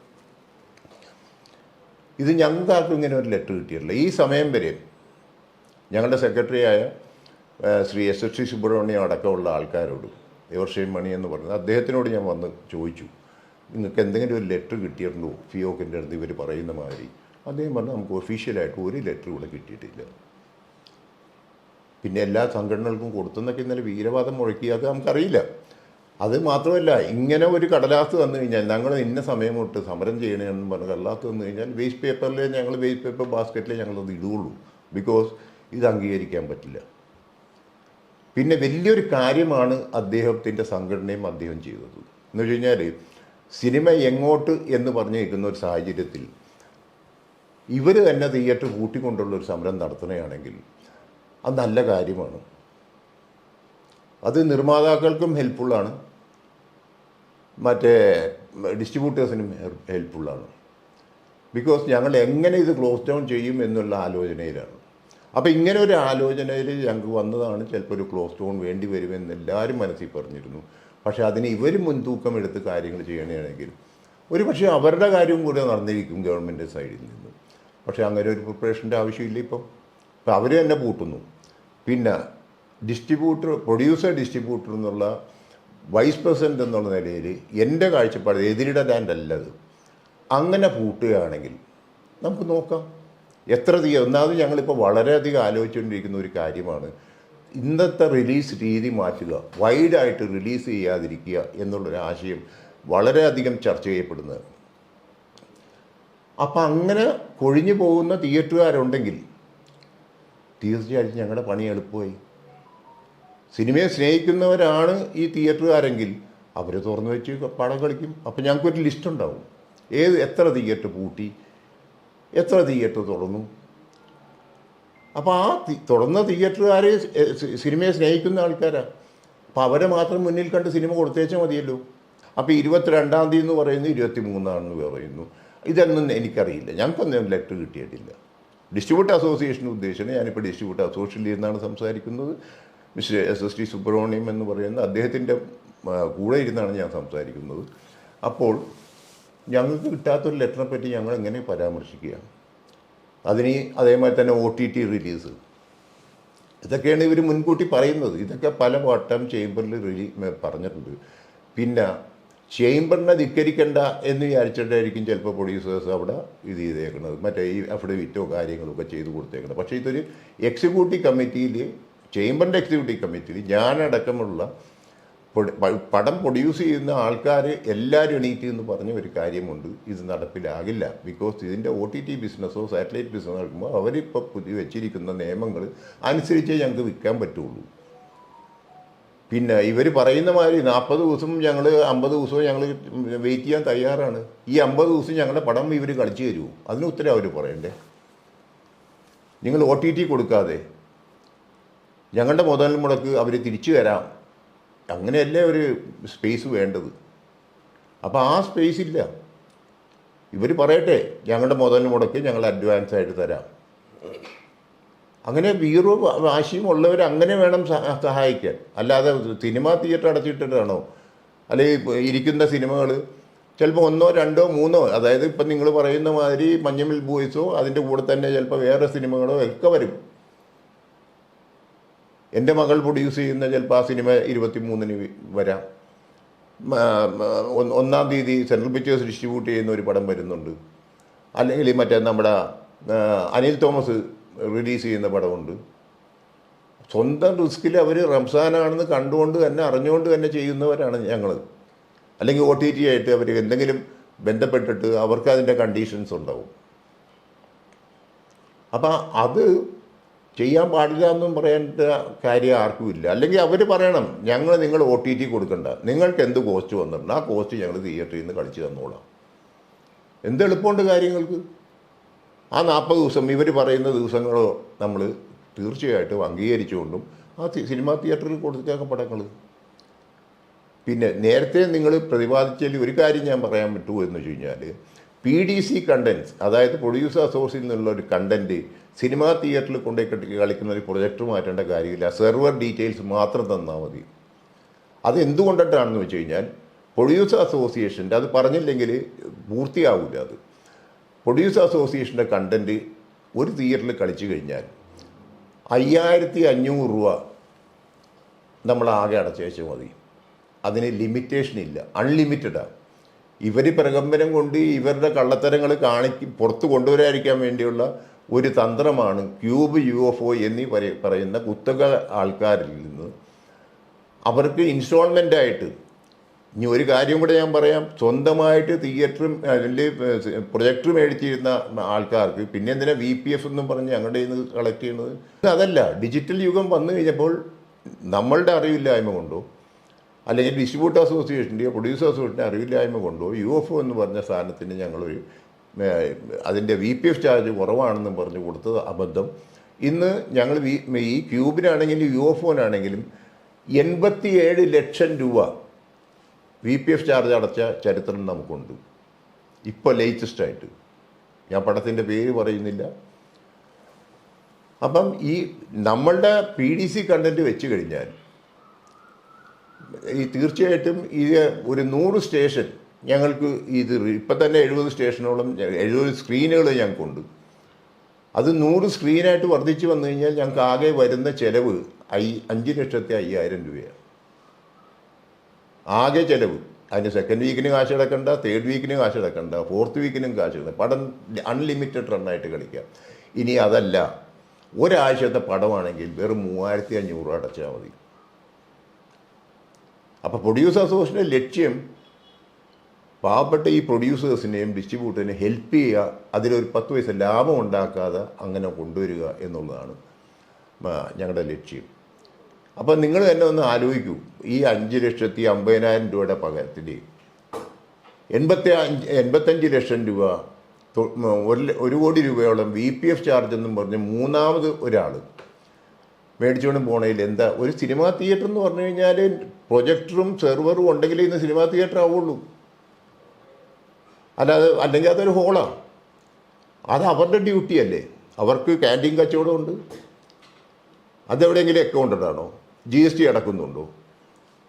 ഇത് ഞങ്ങൾക്കാർക്കും ഇങ്ങനെ ഒരു ലെറ്റർ കിട്ടിയിട്ടില്ല. ഈ സമയം വരെ ഞങ്ങളുടെ സെക്രട്ടറിയായ ശ്രീ SST സുബ്രഹ്മണ്യം അടക്കമുള്ള ആൾക്കാരോട്, എവർഷൈൻ മണി എന്ന് പറഞ്ഞത്, അദ്ദേഹത്തിനോട് ഞാൻ വന്ന് ചോദിച്ചു, നിങ്ങൾക്ക് എന്തെങ്കിലും ഒരു ലെറ്റർ കിട്ടിയിട്ടുണ്ടോ ഫിയോക്കിൻ്റെ അടുത്ത് ഇവർ പറയുന്ന മാതിരി. അദ്ദേഹം പറഞ്ഞു, നമുക്ക് ഒഫീഷ്യലായിട്ട് ഒരു ലെറ്റർ ഇവിടെ കിട്ടിയിട്ടില്ല. പിന്നെ എല്ലാ സംഘടനകൾക്കും കൊടുത്തെന്നൊക്കെ ഇന്നലെ വീരവാദം മുഴക്കി, അത് നമുക്കറിയില്ല. അത് മാത്രമല്ല, ഇങ്ങനെ ഒരു കടലാസ് വന്നു കഴിഞ്ഞാൽ ഞങ്ങൾ ഇന്ന സമയം തൊട്ട് സമരം ചെയ്യണമെന്ന് പറഞ്ഞ് കടലാസ് വന്നു കഴിഞ്ഞാൽ വേസ്റ്റ് പേപ്പറിൽ ഞങ്ങൾ വേസ്റ്റ് പേപ്പർ ബാസ്ക്കറ്റിൽ ഞങ്ങളത് ഇടുകയുള്ളൂ. ബിക്കോസ് ഇത് അംഗീകരിക്കാൻ പറ്റില്ല. പിന്നെ വലിയൊരു കാര്യമാണ് അദ്ദേഹത്തിൻ്റെ സംഘടനയും അദ്ദേഹം ചെയ്തത് എന്ന് വെച്ച് കഴിഞ്ഞാൽ, സിനിമ എങ്ങോട്ട് എന്ന് പറഞ്ഞു നിൽക്കുന്ന ഒരു സാഹചര്യത്തിൽ ഇവർ തന്നെ തിയേറ്റർ കൂട്ടിക്കൊണ്ടുള്ളൊരു സമരം നടത്തുകയാണെങ്കിൽ അത് നല്ല കാര്യമാണ്. അത് നിർമ്മാതാക്കൾക്കും ഹെൽപ്ഫുള്ളാണ്, മറ്റേ ഡിസ്ട്രിബ്യൂട്ടേഴ്സിനും ഹെൽപ്ഫുള്ളാണ്. ബിക്കോസ് ഞങ്ങൾ എങ്ങനെ ഇത് ക്ലോസ് ഡൗൺ ചെയ്യും എന്നുള്ള ആലോചനയിലാണ്. അപ്പോൾ ഇങ്ങനെ ഒരു ആലോചനയിൽ ഞങ്ങൾക്ക് വന്നതാണ് ചിലപ്പോൾ ഒരു ക്ലോസ് ഡൗൺ വേണ്ടി വരുമെന്ന് എല്ലാവരും മനസ്സിൽ പറഞ്ഞിരുന്നു. പക്ഷേ അതിന് ഇവർ മുൻതൂക്കം എടുത്ത് കാര്യങ്ങൾ ചെയ്യണമെങ്കിൽ ഒരു പക്ഷേ അവരുടെ കാര്യവും കൂടെ നടന്നിരിക്കും ഗവൺമെൻറ് സൈഡിൽ നിന്ന്. പക്ഷേ അങ്ങനെ ഒരു പ്രിപ്പറേഷൻ്റെ ആവശ്യമില്ല. ഇപ്പം അവർ തന്നെ പൂട്ടുന്നു. പിന്നെ പ്രൊഡ്യൂസർ ഡിസ്ട്രിബ്യൂട്ടർ എന്നുള്ള വൈസ് പ്രസിഡൻ്റ് എന്നുള്ള നിലയിൽ എൻ്റെ കാഴ്ചപ്പാട് എതിരിടലാൻഡല്ലത്. അങ്ങനെ പൂട്ടുകയാണെങ്കിൽ നമുക്ക് നോക്കാം എത്ര ഒന്നാമത് ഞങ്ങളിപ്പോൾ വളരെയധികം ആലോചിച്ചുകൊണ്ടിരിക്കുന്ന ഒരു കാര്യമാണ് ഇന്നത്തെ റിലീസ് രീതി മാറ്റുക, വൈഡായിട്ട് റിലീസ് ചെയ്യാതിരിക്കുക എന്നുള്ളൊരു ആശയം വളരെയധികം ചർച്ച ചെയ്യപ്പെടുന്നത്. അപ്പം അങ്ങനെ കൊഴിഞ്ഞു പോകുന്ന തിയേറ്ററുകാരുണ്ടെങ്കിൽ തീർച്ചയായിട്ടും ഞങ്ങളുടെ പണി എളുപ്പമായി. സിനിമയെ സ്നേഹിക്കുന്നവരാണ് ഈ തിയേറ്ററുകാരെങ്കിൽ അവർ തുറന്നു വെച്ച് പടം കളിക്കും. അപ്പം ഞങ്ങൾക്കൊരു ലിസ്റ്റ് ഉണ്ടാവും, എത്ര തിയേറ്റർ പൂട്ടി, എത്ര തിയേറ്റർ തുറന്നു. അപ്പോൾ ആ തുറന്ന തിയേറ്ററുകാർ സിനിമയെ സ്നേഹിക്കുന്ന ആൾക്കാരാണ്. അപ്പോൾ അവരെ മാത്രം മുന്നിൽ കണ്ട് സിനിമ കൊടുത്തേച്ചാൽ മതിയല്ലോ. അപ്പോൾ 22-ാം തീയതി എന്ന് പറയുന്നു, 23-ആണെന്ന് പറയുന്നു. ഇതൊന്നും എനിക്കറിയില്ല, ഞങ്ങൾക്കൊന്നും ലെറ്റർ കിട്ടിയിട്ടില്ല. ഡിസ്ട്രിബ്യൂട്ടർ അസോസിയേഷൻ ഉദ്ദേശിച്ചാണ്, ഞാനിപ്പോൾ ഡിസ്ട്രിബ്യൂട്ടർ അസോസിയേഷനിൽ നിന്നാണ് സംസാരിക്കുന്നത്. മിസ്റ്റർ SST സുബ്രഹ്മണ്യം എന്ന് പറയുന്ന അദ്ദേഹത്തിൻ്റെ കൂടെ ഇരുന്നാണ് ഞാൻ സംസാരിക്കുന്നത്. അപ്പോൾ ഞങ്ങൾക്ക് കിട്ടാത്തൊരു ലെറ്ററിനെ പറ്റി ഞങ്ങൾ എങ്ങനെ പരാമർശിക്കുക? അതേമാതിരി തന്നെ OTT റിലീസ്, ഇതൊക്കെയാണ് ഇവർ മുൻകൂട്ടി പറയുന്നത്. ഇതൊക്കെ പല വട്ടം ചേംബറിൽ പറഞ്ഞിട്ടുണ്ട്. പിന്നെ ചേംബറിനെ ധിക്കരിക്കേണ്ട എന്ന് വിചാരിച്ചിട്ടായിരിക്കും ചിലപ്പോൾ പ്രൊഡ്യൂസേഴ്സ് അവിടെ ഇത് ചെയ്തേക്കുന്നത്, മറ്റേ ഈ അഫിഡവിറ്റോ കാര്യങ്ങളൊക്കെ ചെയ്ത് കൊടുത്തേക്കുന്നത്. പക്ഷേ ഇതൊരു എക്സിക്യൂട്ടീവ് കമ്മിറ്റിയിൽ, ചേംബറിൻ്റെ എക്സിക്യൂട്ടീവ് കമ്മിറ്റിയിൽ ഞാനടക്കമുള്ള പടം പ്രൊഡ്യൂസ് ചെയ്യുന്ന ആൾക്കാർ എല്ലാവരും എണീറ്റ് എന്ന് പറഞ്ഞ ഒരു കാര്യമുണ്ട്, ഇത് നടപ്പിലാകില്ല. ബിക്കോസ് ഇതിൻ്റെ OTT ബിസിനസ്സോ സാറ്റലൈറ്റ് ബിസിനസ്സോ നടക്കുമ്പോൾ അവരിപ്പോൾ പുതിയ വെച്ചിരിക്കുന്ന നിയമങ്ങൾ അനുസരിച്ചേ ഞങ്ങൾക്ക് വിൽക്കാൻ പറ്റുള്ളൂ. പിന്നെ ഇവർ പറയുന്ന മാതിരി 40 ദിവസം ഞങ്ങൾ 50 ദിവസവും ഞങ്ങൾ വെയിറ്റ് ചെയ്യാൻ തയ്യാറാണ്. ഈ 50 ദിവസം ഞങ്ങളുടെ പടം ഇവർ കളിച്ചു തരുമോ? അതിന് ഉത്തരം അവർ പറയണ്ടേ. നിങ്ങൾ OTT കൊടുക്കാതെ ഞങ്ങളുടെ മുതൽ മുടക്ക് അവർ തിരിച്ചു തരാം, അങ്ങനെയല്ലേ ഒരു സ്പേസ് വേണ്ടത്. അപ്പോൾ ആ സ്പേസ് ഇല്ല. ഇവർ പറയട്ടെ ഞങ്ങളുടെ മുതൽ മുടക്ക് ഞങ്ങൾ അഡ്വാൻസ് ആയിട്ട് തരാം. അങ്ങനെ വീറോ വാശിയും ഉള്ളവർ അങ്ങനെ വേണം സഹായിക്കാൻ. അല്ലാതെ സിനിമ തിയേറ്റർ അടച്ചിട്ടിട്ടാണോ? അല്ലെങ്കിൽ ഇരിക്കുന്ന സിനിമകൾ ചിലപ്പോൾ 1, 2, 3, അതായത് ഇപ്പം നിങ്ങൾ പറയുന്ന മാതിരി മഞ്ഞമിൽ ബോയ്സോ അതിൻ്റെ കൂടെ തന്നെ ചിലപ്പോൾ വേറെ സിനിമകളോ ഒക്കെ വരും. എൻ്റെ മകൾ പ്രൊഡ്യൂസ് ചെയ്യുന്ന ചിലപ്പോൾ ആ സിനിമ 23-ന് വരാം. 1-ാം തീയതി സെൻട്രൽ പിക്ചേഴ്സ് ഡിസ്ട്രിബ്യൂട്ട് ചെയ്യുന്ന ഒരു പടം വരുന്നുണ്ട്. അല്ലെങ്കിൽ മറ്റേ നമ്മുടെ അനിൽ തോമസ് റിലീസ് ചെയ്യുന്ന പടമുണ്ട്. സ്വന്തം റിസ്കിൽ അവർ റംസാനാണെന്ന് കണ്ടുകൊണ്ട് തന്നെ അറിഞ്ഞുകൊണ്ട് തന്നെ ചെയ്യുന്നവരാണ് ഞങ്ങൾ. അല്ലെങ്കിൽ OTT ആയിട്ട് അവർ എന്തെങ്കിലും ബന്ധപ്പെട്ടിട്ട് അവർക്ക് അതിൻ്റെ കണ്ടീഷൻസ് ഉണ്ടാവും. അപ്പം അത് ചെയ്യാൻ പാടില്ല എന്നും പറയേണ്ട കാര്യം ആർക്കുമില്ല. അല്ലെങ്കിൽ അവർ പറയണം നിങ്ങൾ OTT കൊടുക്കണ്ട, നിങ്ങൾക്ക് എന്ത് കോസ്റ്റ് വന്നിട്ടുണ്ട് ആ കോസ്റ്റ് ഞങ്ങൾ തിയേറ്ററിൽ നിന്ന് കളിച്ച് തന്നോളാം. എന്ത് എളുപ്പമുണ്ട് കാര്യങ്ങൾക്ക്. ആ 40 ദിവസം ഇവർ പറയുന്ന ദിവസങ്ങളോ നമ്മൾ തീർച്ചയായിട്ടും അംഗീകരിച്ചുകൊണ്ടും ആ സിനിമാ തിയേറ്ററിൽ കൊടുത്തേക്ക പടങ്ങൾ. പിന്നെ നേരത്തെ നിങ്ങൾ പ്രതിപാദിച്ചതിൽ ഒരു കാര്യം ഞാൻ പറയാൻ പറ്റുമോ എന്ന് വെച്ച് കഴിഞ്ഞാൽ, PDC കണ്ടൻസ്, അതായത് പ്രൊഡ്യൂസർ സോഴ്സിൽ നിന്നുള്ള ഒരു കണ്ടൻറ്റ് സിനിമാ തിയേറ്ററിൽ കൊണ്ടുപോയി കളിക്കുന്ന ഒരു പ്രൊജക്ടർ മാറ്റേണ്ട കാര്യമില്ല, സെർവർ ഡീറ്റെയിൽസ് മാത്രം തന്നാൽ മതി. അത് എന്തുകൊണ്ടിട്ടാണെന്ന് വെച്ച് കഴിഞ്ഞാൽ പ്രൊഡ്യൂസർ അസോസിയേഷൻ്റെ, അത് പറഞ്ഞില്ലെങ്കിൽ പൂർത്തിയാവില്ല. അത് പ്രൊഡ്യൂസർ അസോസിയേഷൻ്റെ കണ്ടൻറ്റ് ഒരു തിയേറ്ററിൽ കളിച്ചു കഴിഞ്ഞാൽ 5500 രൂപ നമ്മളാകെ അടച്ചേച്ചാൽ മതി. അതിന് ലിമിറ്റേഷൻ ഇല്ല, അൺലിമിറ്റഡാണ്. ഇവർ പ്രകമ്പനം കൊണ്ട് ഇവരുടെ കള്ളത്തരങ്ങൾ പുറത്ത് കൊണ്ടുവരാതിരിക്കാൻ വേണ്ടിയുള്ള ഒരു തന്ത്രമാണ് ക്യൂബ് UFO എന്നീ പറയുന്ന കുത്തക ആൾക്കാരിൽ നിന്ന് അവർക്ക് ഇൻസ്റ്റാൾമെൻ്റായിട്ട്. ഇനി ഒരു കാര്യം കൂടെ ഞാൻ പറയാം, സ്വന്തമായിട്ട് തിയേറ്ററും അല്ലെങ്കിൽ പ്രൊജക്ടർ മേടിച്ചിരുന്ന ആൾക്കാർക്ക് പിന്നെ എന്തിനാ VPF എന്നും പറഞ്ഞ് ഞങ്ങളുടെ കയ്യിൽ നിന്ന് കളക്ട് ചെയ്യുന്നത്? അതല്ല, ഡിജിറ്റൽ യുഗം വന്നു കഴിഞ്ഞപ്പോൾ നമ്മളുടെ അറിവില്ലായ്മ കൊണ്ടോ അല്ലെങ്കിൽ ഡിസ്ട്രിബ്യൂട്ടർ അസോസിയേഷൻ്റെയോ പ്രൊഡ്യൂസർ അസോസിയേഷൻ്റെ അറിവില്ലായ്മ കൊണ്ടോ UFO എന്ന് പറഞ്ഞ സാധനത്തിന് ഞങ്ങളൊരു അതിൻ്റെ VPF ചാർജ് കുറവാണെന്നും പറഞ്ഞ് കൊടുത്തത് അബദ്ധം. ഇന്ന് ഞങ്ങൾ ഈ ക്യൂബിനാണെങ്കിലും UFOനാണെങ്കിലും 87 ലക്ഷം രൂപ VPF ചാർജ് അടച്ച ചരിത്രം നമുക്കുണ്ട്. ഇപ്പോൾ ലേറ്റസ്റ്റായിട്ട് ഞാൻ പടത്തിൻ്റെ പേര് പറയുന്നില്ല. അപ്പം ഈ നമ്മളുടെ PDC കണ്ടൻറ്റ് വെച്ച് കഴിഞ്ഞാൽ ഈ തീർച്ചയായിട്ടും ഇത് ഒരു 100 സ്റ്റേഷൻ ഞങ്ങൾക്ക് ഇത് ഇപ്പം തന്നെ 70 സ്റ്റേഷനോളം 70 സ്ക്രീനുകൾ ഞങ്ങൾക്കുണ്ട്. അത് 100 സ്ക്രീനായിട്ട് വർദ്ധിച്ച് വന്നു കഴിഞ്ഞാൽ ഞങ്ങൾക്ക് ആകെ വരുന്ന ചിലവ് 5,05,000 രൂപയാണ് ആകെ ചിലവ്. അതിന് സെക്കൻഡ് വീക്കിന് കാശ് അടക്കണ്ട, തേർഡ് വീക്കിന് കാശ് അടക്കണ്ട, ഫോർത്ത് വീക്കിനും കാശ് അടക്കണ്ട. പടം അൺലിമിറ്റഡ് റണ്ണായിട്ട് കളിക്കാം. ഇനി അതല്ല, ഒരാഴ്ചത്തെ പടമാണെങ്കിൽ വെറും 3,500 അടച്ചാൽ മതി. അപ്പോൾ പ്രൊഡ്യൂസർ അസോസിയേഷൻ്റെ ലക്ഷ്യം പാവപ്പെട്ട ഈ പ്രൊഡ്യൂസേഴ്സിനെയും ഡിസ്ട്രിബ്യൂട്ടറിനെയും ഹെൽപ്പ് ചെയ്യുക, അതിലൊരു 10 പൈസ ലാഭം ഉണ്ടാക്കാതെ അങ്ങനെ കൊണ്ടുവരിക എന്നുള്ളതാണ് ഞങ്ങളുടെ ലക്ഷ്യം. അപ്പം നിങ്ങൾ തന്നെ ഒന്ന് ആലോചിക്കൂ, ഈ 5,50,000 രൂപയുടെ പകരത്തിൽ 85 ലക്ഷം രൂപ 1 കോടി രൂപയോളം VPF ചാർജ് എന്നും പറഞ്ഞ് മൂന്നാമത് ഒരാൾ മേടിച്ചുകൊണ്ട് പോണതിൽ എന്താ? ഒരു സിനിമാ തിയേറ്റർ എന്ന് പറഞ്ഞു കഴിഞ്ഞാൽ പ്രൊജക്ടറും സെർവറും ഉണ്ടെങ്കിലേ ഇന്ന് സിനിമാ തിയേറ്റർ ആവുള്ളൂ. അല്ലെങ്കിൽ അതൊരു ഹോളാണ്. അത് അവരുടെ ഡ്യൂട്ടി അല്ലേ? അവർക്ക് ക്യാൻറ്റീൻ കച്ചവടമുണ്ട്. അതെവിടെയെങ്കിലും അക്കൗണ്ടഡാണോ? GST അടക്കുന്നുണ്ടോ?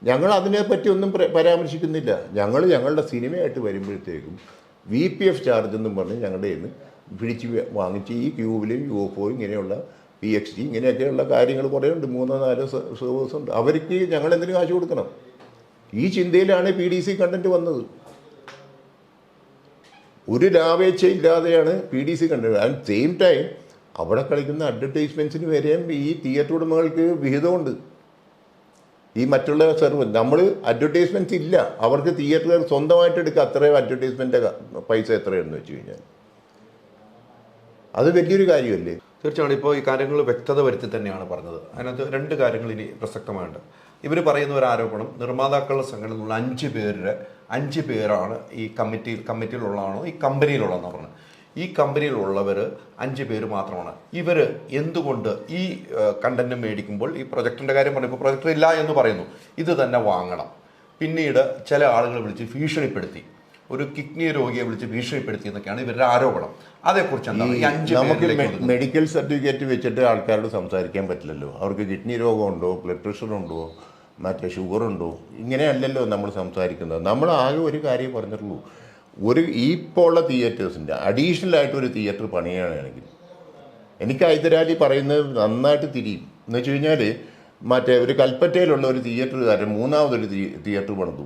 ഞങ്ങൾ അതിനെപ്പറ്റി ഒന്നും പരാമർശിക്കുന്നില്ല. ഞങ്ങളുടെ സിനിമയായിട്ട് വരുമ്പോഴത്തേക്കും VPF ചാർജ് എന്നും പറഞ്ഞ് ഞങ്ങളുടെ നിന്ന് പിടിച്ച് വാങ്ങിച്ച് ഈ ക്യൂബിലും UFO ഇങ്ങനെയുള്ള PXT ഇങ്ങനെയൊക്കെയുള്ള കാര്യങ്ങൾ കുറേ ഉണ്ട്. 3-4 സെർവേഴ്സ് ഉണ്ട്. അവർക്ക് ഞങ്ങൾ എന്തിനു കാശ് കൊടുക്കണം? ഈ ചിന്തയിലാണ് PDC കണ്ടന്റ് വന്നത്. ഒരു ലാഭേച്ഛയില്ലാതെയാണ് PDC കണ്ടത്. അറ്റ് സെയിം ടൈം അവിടെ കളിക്കുന്ന അഡ്വർടൈസ്മെൻറ്റ്സിന് വരെയും ഈ തിയേറ്റർ ഉടമകൾക്ക് വിഹിതമുണ്ട്. ഈ മറ്റുള്ള സെർവർ നമ്മൾ അഡ്വർടൈസ്മെൻറ്റ്സ് ഇല്ല, അവർക്ക് തിയേറ്ററുകാർ സ്വന്തമായിട്ട് എടുക്കുക. അത്രയും അഡ്വർടൈസ്മെൻ്റ് പൈസ എത്രയാണെന്ന് വെച്ച് കഴിഞ്ഞാൽ അത് വലിയൊരു കാര്യമല്ലേ? തീർച്ചയായും ഇപ്പോൾ ഈ കാര്യങ്ങൾ വ്യക്തത വരുത്തി തന്നെയാണ് പറഞ്ഞത്. അതിനകത്ത് 2 കാര്യങ്ങൾ ഇനി പ്രസക്തമായുണ്ട്. ഇവർ പറയുന്ന ഒരു ആരോപണം, നിർമ്മാതാക്കളുടെ സംഘടനയിലുള്ള 5 പേരാണ് ഈ കമ്മിറ്റിയിലുള്ളതാണോ ഈ കമ്പനിയിലുള്ളതെന്ന് പറഞ്ഞത്. ഈ കമ്പനിയിലുള്ളവർ 5 പേര് മാത്രമാണ്. ഇവർ എന്തുകൊണ്ട് ഈ കണ്ടന്റ് മേടിക്കുമ്പോൾ ഈ പ്രൊജക്ടിൻ്റെ കാര്യം പറയുമ്പോൾ പ്രൊജക്ടർ ഇല്ല എന്ന് പറയുന്നു, ഇത് തന്നെ വാങ്ങണം. പിന്നീട് ചില ആളുകളെ വിളിച്ച് ഭീഷണിപ്പെടുത്തി, ഒരു കിഡ്നി രോഗിയെ വിളിച്ച് ഭീഷണിപ്പെടുത്തി എന്നൊക്കെയാണ് ഇവരുടെ ആരോപണം. അതേക്കുറിച്ച് എന്താണ്? നമുക്ക് മെഡിക്കൽ സർട്ടിഫിക്കറ്റ് വെച്ചിട്ട് ആൾക്കാരോട് സംസാരിക്കാൻ പറ്റില്ലല്ലോ. അവർക്ക് കിഡ്നി രോഗമുണ്ടോ, ബ്ലഡ് പ്രഷറുണ്ടോ, മറ്റേ ഷുഗറുണ്ടോ, ഇങ്ങനെയല്ലല്ലോ നമ്മൾ സംസാരിക്കുന്നത്. നമ്മൾ ആകെ ഒരു കാര്യം പറഞ്ഞിട്ടുള്ളൂ, ഇപ്പോൾ ഉള്ള തിയേറ്റേഴ്സിൻ്റെ അഡീഷണലായിട്ട് ഒരു തിയേറ്റർ പണിയുകയാണെങ്കിൽ എനിക്ക് ഹൈദരാലി പറയുന്നത് നന്നായിട്ട് തിരിയും. എന്ന് വെച്ച് കഴിഞ്ഞാൽ മറ്റേ ഒരു കൽപ്പറ്റയിലുള്ള ഒരു തിയേറ്ററുകാരൻ 3ാമതൊരു തിയേറ്റർ പണിതു.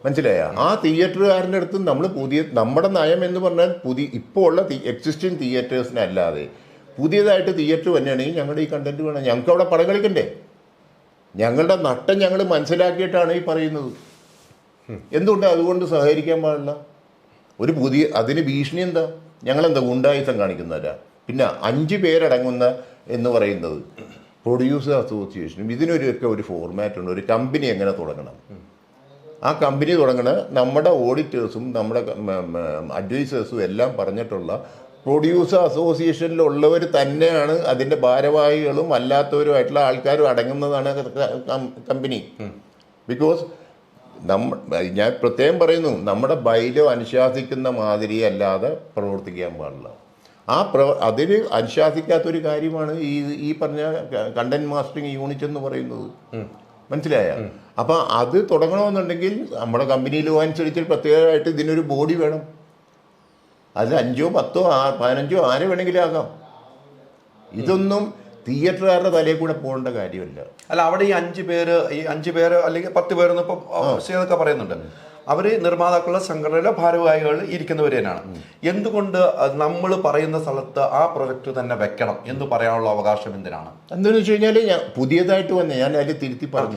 മനസ്സിലായ? ആ തിയേറ്ററുകാരൻ്റെ അടുത്ത് നമ്മൾ നമ്മുടെ നയം എന്ന് പറഞ്ഞാൽ ഇപ്പോൾ ഉള്ള എക്സിസ്റ്റിംഗ് തിയേറ്റേഴ്സിനല്ലാതെ പുതിയതായിട്ട് തിയേറ്റർ തന്നെയാണെങ്കിൽ ഞങ്ങളുടെ ഈ കണ്ടന്റ് വേണം. ഞങ്ങൾക്ക് അവിടെ പടം കളിക്കണ്ടേ? ഞങ്ങളുടെ നട്ടം ഞങ്ങൾ മനസ്സിലാക്കിയിട്ടാണ് ഈ പറയുന്നത്. എന്തുകൊണ്ട് അതുകൊണ്ട് സഹകരിക്കാൻ പാടില്ല? അതിന് ഭീഷണി എന്താ? ഞങ്ങളെന്താ ഗുണ്ടായുസം കാണിക്കുന്നവരാ? പിന്നെ 5 പേരടങ്ങുന്ന എന്ന് പറയുന്നത് പ്രൊഡ്യൂസർ അസോസിയേഷനും ഇതിനൊക്കെ ഒരു ഫോർമാറ്റ് ഉണ്ട്. ഒരു കമ്പനി എങ്ങനെ തുടങ്ങണം, ആ കമ്പനി തുടങ്ങണ നമ്മുടെ ഓഡിറ്റേഴ്സും നമ്മുടെ അഡ്വൈസേഴ്സും എല്ലാം പറഞ്ഞിട്ടുള്ള പ്രൊഡ്യൂസർ അസോസിയേഷനിലുള്ളവർ തന്നെയാണ് അതിൻ്റെ ഭാരവാഹികളും അല്ലാത്തവരുമായിട്ടുള്ള ആൾക്കാരും അടങ്ങുന്നതാണ് കമ്പനി. ബിക്കോസ് ഞാൻ പ്രത്യേകം പറയുന്നു, നമ്മുടെ ബൈലോ അനുശാസിക്കുന്ന മാതിരി അല്ലാതെ പ്രവർത്തിക്കാൻ പാടില്ല. അതിന് അനുശാസിക്കാത്തൊരു കാര്യമാണ് ഈ പറഞ്ഞ കണ്ടന്റ് മാസ്റ്ററിങ് യൂണിറ്റ് എന്ന് പറയുന്നത്. മനസ്സിലായ? അപ്പം അത് തുടങ്ങണമെന്നുണ്ടെങ്കിൽ നമ്മുടെ കമ്പനിയിൽ അനുസരിച്ച് പ്രത്യേകമായിട്ട് ഇതിനൊരു ബോഡി വേണം. അത് 5, 10, 15 ആരെ വേണമെങ്കിലും ആകാം. ഇതൊന്നും തിയേറ്ററുകാരുടെ തലയിൽ കൂടെ പോകേണ്ട കാര്യമല്ല. അല്ല, അവിടെ ഈ 5 പേര് അല്ലെങ്കിൽ 10 പേരെന്ന് ഇപ്പം ഒക്കെ പറയുന്നുണ്ട്. അവർ നിർമ്മാതാക്കളുടെ സംഘടനയിലെ ഭാരവാഹികൾ ഇരിക്കുന്നവർ തന്നെയാണ്. എന്തുകൊണ്ട് നമ്മൾ പറയുന്ന സ്ഥലത്ത് ആ പ്രൊജക്ട് തന്നെ വെക്കണം എന്ന് പറയാനുള്ള അവകാശം എന്തിനാണ്? എന്താണെന്ന് വെച്ച് കഴിഞ്ഞാൽ പുതിയതായിട്ട് ഞാൻ അതിൽ തിരുത്തി പറഞ്ഞു,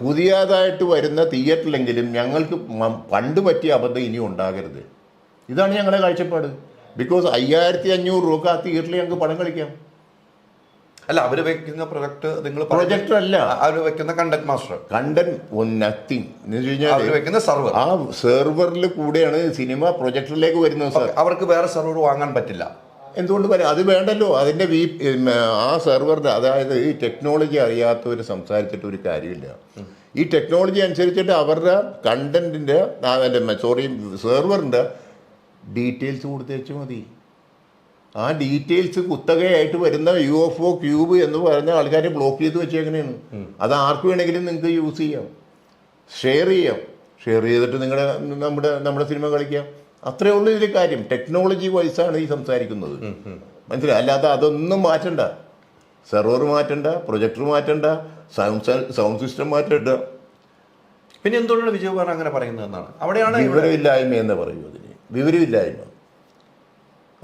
പുതിയതായിട്ട് വരുന്ന തിയേറ്ററിലെങ്കിലും ഞങ്ങൾക്ക് പണ്ട് പറ്റിയ അബദ്ധം ഇനി ഉണ്ടാകരുത്. ഇതാണ് ഞങ്ങളുടെ കാഴ്ചപ്പാട്. ബിക്കോസ് 5,500 രൂപ ആ തിയേറ്ററിൽ ഞങ്ങൾക്ക് പടം കളിക്കാം. അല്ല, അവര് വെക്കുന്ന പ്രൊജക്ടർ അല്ല, അവർ വെക്കുന്ന കണ്ടന്റ് മാസ്റ്റർ, കണ്ടന്റ് നത്തിങ് എന്ന് വെച്ച് കഴിഞ്ഞാൽ വെക്കുന്ന സെർവർ. ആ സെർവറിൽ കൂടെയാണ് സിനിമ പ്രൊജക്ടറിലേക്ക് വരുന്നത്. അവർക്ക് വേറെ സെർവർ വാങ്ങാൻ പറ്റില്ല. എന്തുകൊണ്ട് പറയാം? അത് വേണ്ടല്ലോ. അതിൻ്റെ ആ സെർവറിൻ്റെ, അതായത് ഈ ടെക്നോളജി അറിയാത്തവർ സംസാരിച്ചിട്ട് ഒരു കാര്യമില്ല. ഈ ടെക്നോളജി അനുസരിച്ചിട്ട് അവരുടെ കണ്ടന്റിൻ്റെ സെർവറിൻ്റെ ഡീറ്റെയിൽസ് കൊടുത്തേച്ച് മതി. ആ ഡീറ്റെയിൽസ് കുത്തകയായിട്ട് വരുന്ന UFO ക്യൂബ് എന്ന് പറഞ്ഞ ആൾക്കാരെ ബ്ലോക്ക് ചെയ്ത് വെച്ചേക്കണേണ്. അത് ആർക്ക് വേണമെങ്കിലും നിങ്ങൾക്ക് യൂസ് ചെയ്യാം, ഷെയർ ചെയ്തിട്ട് നമ്മുടെ സിനിമ കളിക്കാം. അത്രേ ഉള്ളൂ ഇതിൽ കാര്യം. ടെക്നോളജി വൈസാണ് ഈ സംസാരിക്കുന്നത്, മനസ്സിലായി? അല്ലാതെ അതൊന്നും മാറ്റണ്ട. സെർവർ മാറ്റണ്ട, പ്രൊജക്ടർ മാറ്റണ്ട, സൗണ്ട് സിസ്റ്റം മാറ്റണ്ട. പിന്നെ എന്തുകൊണ്ടാണ് വിജയകുമാർ അങ്ങനെ പറയുന്നതെന്നാണ് അവിടെയാണ് വിവരമില്ലായ്മ എന്ന് പറയൂ. അതിന് വിവരമില്ലായ്മ,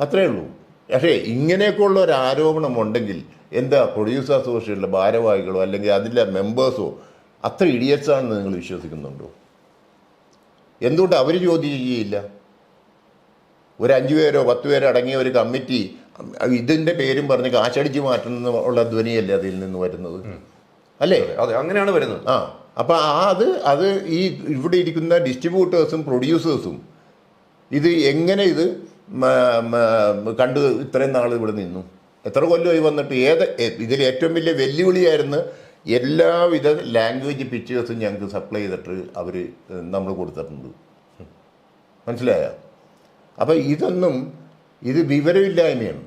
അത്രേ ഉള്ളൂ. പക്ഷേ ഇങ്ങനെയൊക്കെയുള്ള ഒരു ആരോപണം ഉണ്ടെങ്കിൽ എന്താ പ്രൊഡ്യൂസർ അസോസിയേഷനിലെ ഭാരവാഹികളോ അല്ലെങ്കിൽ അതിലെ മെമ്പേഴ്സോ അത്ര ഇഡിയറ്റ്സ് ആണെന്ന് നിങ്ങൾ വിശ്വസിക്കുന്നുണ്ടോ? എന്തുകൊണ്ട് അവർ ചോദ്യം ചെയ്യില്ല? ഒരു 5 പേരോ 10 പേരോ അടങ്ങിയ ഒരു കമ്മിറ്റി ഇതിൻ്റെ പേരും പറഞ്ഞ് കാശടിച്ച് മാറ്റണം ഉള്ള ധ്വനിയല്ലേ അതിൽ നിന്ന് വരുന്നത്, അല്ലേ? അതെ, അങ്ങനെയാണ് വരുന്നത്. അപ്പം അത് ഈ ഇവിടെ ഇരിക്കുന്ന ഡിസ്ട്രിബ്യൂട്ടേഴ്സും പ്രൊഡ്യൂസേഴ്സും ഇത് എങ്ങനെ ഇത് കണ്ട് ഇത്രയും നാൾ ഇവിടെ നിന്നു? എത്ര കൊല്ലമായി വന്നിട്ട്? ഇതിൽ ഏറ്റവും വലിയ വെല്ലുവിളിയായിരുന്നു എല്ലാവിധ ലാംഗ്വേജ് പിക്ചേഴ്സും ഞങ്ങൾക്ക് സപ്ലൈ ചെയ്തിട്ട് നമ്മൾ കൊടുത്തിട്ടുണ്ട്, മനസ്സിലായോ? അപ്പം ഇത് വിവരമില്ലായ്മയാണ്.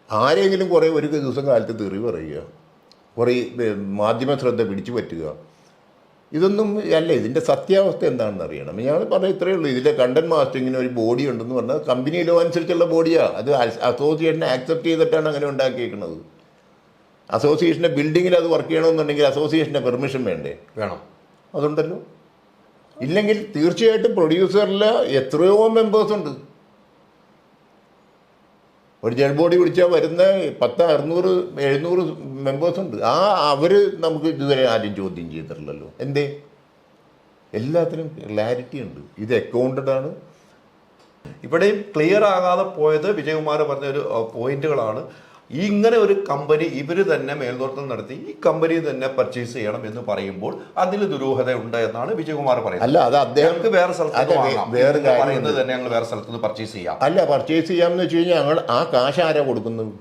ആരെങ്കിലും ഒരു ദിവസം കാലത്ത് തെറി പറയുക, കുറേ മാധ്യമ ശ്രദ്ധ പിടിച്ചു പറ്റുക, ഇതൊന്നും അല്ല. ഇതിൻ്റെ സത്യാവസ്ഥ എന്താണെന്ന് അറിയണം. ഞാൻ പറഞ്ഞ ഇത്രയേ ഉള്ളൂ. ഇതിൻ്റെ കണ്ടന്റ് മാസ്റ്ററിങ്ങിന് ഒരു ബോഡി ഉണ്ടെന്ന് പറഞ്ഞാൽ കമ്പനി ലോ അനുസരിച്ചുള്ള ബോഡിയാണ്. അത് അസോസിയേഷനെ ആക്സെപ്റ്റ് ചെയ്തിട്ടാണ് അങ്ങനെ ഉണ്ടാക്കിയിരിക്കുന്നത്. അസോസിയേഷൻ്റെ ബിൽഡിങ്ങിൽ അത് വർക്ക് ചെയ്യണമെന്നുണ്ടെങ്കിൽ അസോസിയേഷൻ്റെ പെർമിഷൻ വേണം. അതുണ്ടല്ലോ. ഇല്ലെങ്കിൽ തീർച്ചയായിട്ടും പ്രൊഡ്യൂസറിൽ എത്രയോ മെമ്പേഴ്സ് ഉണ്ട്. ഒരു ജഡ് ബോഡി വിളിച്ചാൽ വരുന്ന 10, 600, 700 മെമ്പേഴ്സ് ഉണ്ട്. അവർ നമുക്ക് ഇതുവരെ ആരും ചോദ്യം ചെയ്തിട്ടില്ലല്ലോ. എന്തേ? എല്ലാത്തിനും ക്ലാരിറ്റി ഉണ്ട്. ഇത് അക്കൗണ്ടഡ് ആണ്. ഇവിടെയും ക്ലിയർ ആകാതെ പോയത് വിജയകുമാർ പറഞ്ഞ ഒരു പോയിന്റുകളാണ്. ഇങ്ങനെ ഒരു കമ്പനി ഇവർ തന്നെ മേൽനോട്ടം നടത്തി ഈ കമ്പനി തന്നെ പർച്ചേസ് ചെയ്യണം എന്ന് പറയുമ്പോൾ അതിൽ ദുരൂഹത ഉണ്ട് എന്നാണ് വിജയകുമാർ പറയുന്നത്. അല്ല, അത് അദ്ദേഹം വേറെ സ്ഥലത്ത് പറയുന്നത് തന്നെ ഞങ്ങൾ വേറെ സ്ഥലത്ത് നിന്ന് പർച്ചേസ് ചെയ്യാം. അല്ല, പർച്ചേസ് ചെയ്യാമെന്ന് വെച്ച് കഴിഞ്ഞാൽ ഞങ്ങൾ ആ കാശ് ആരാ കൊടുക്കുന്നത്?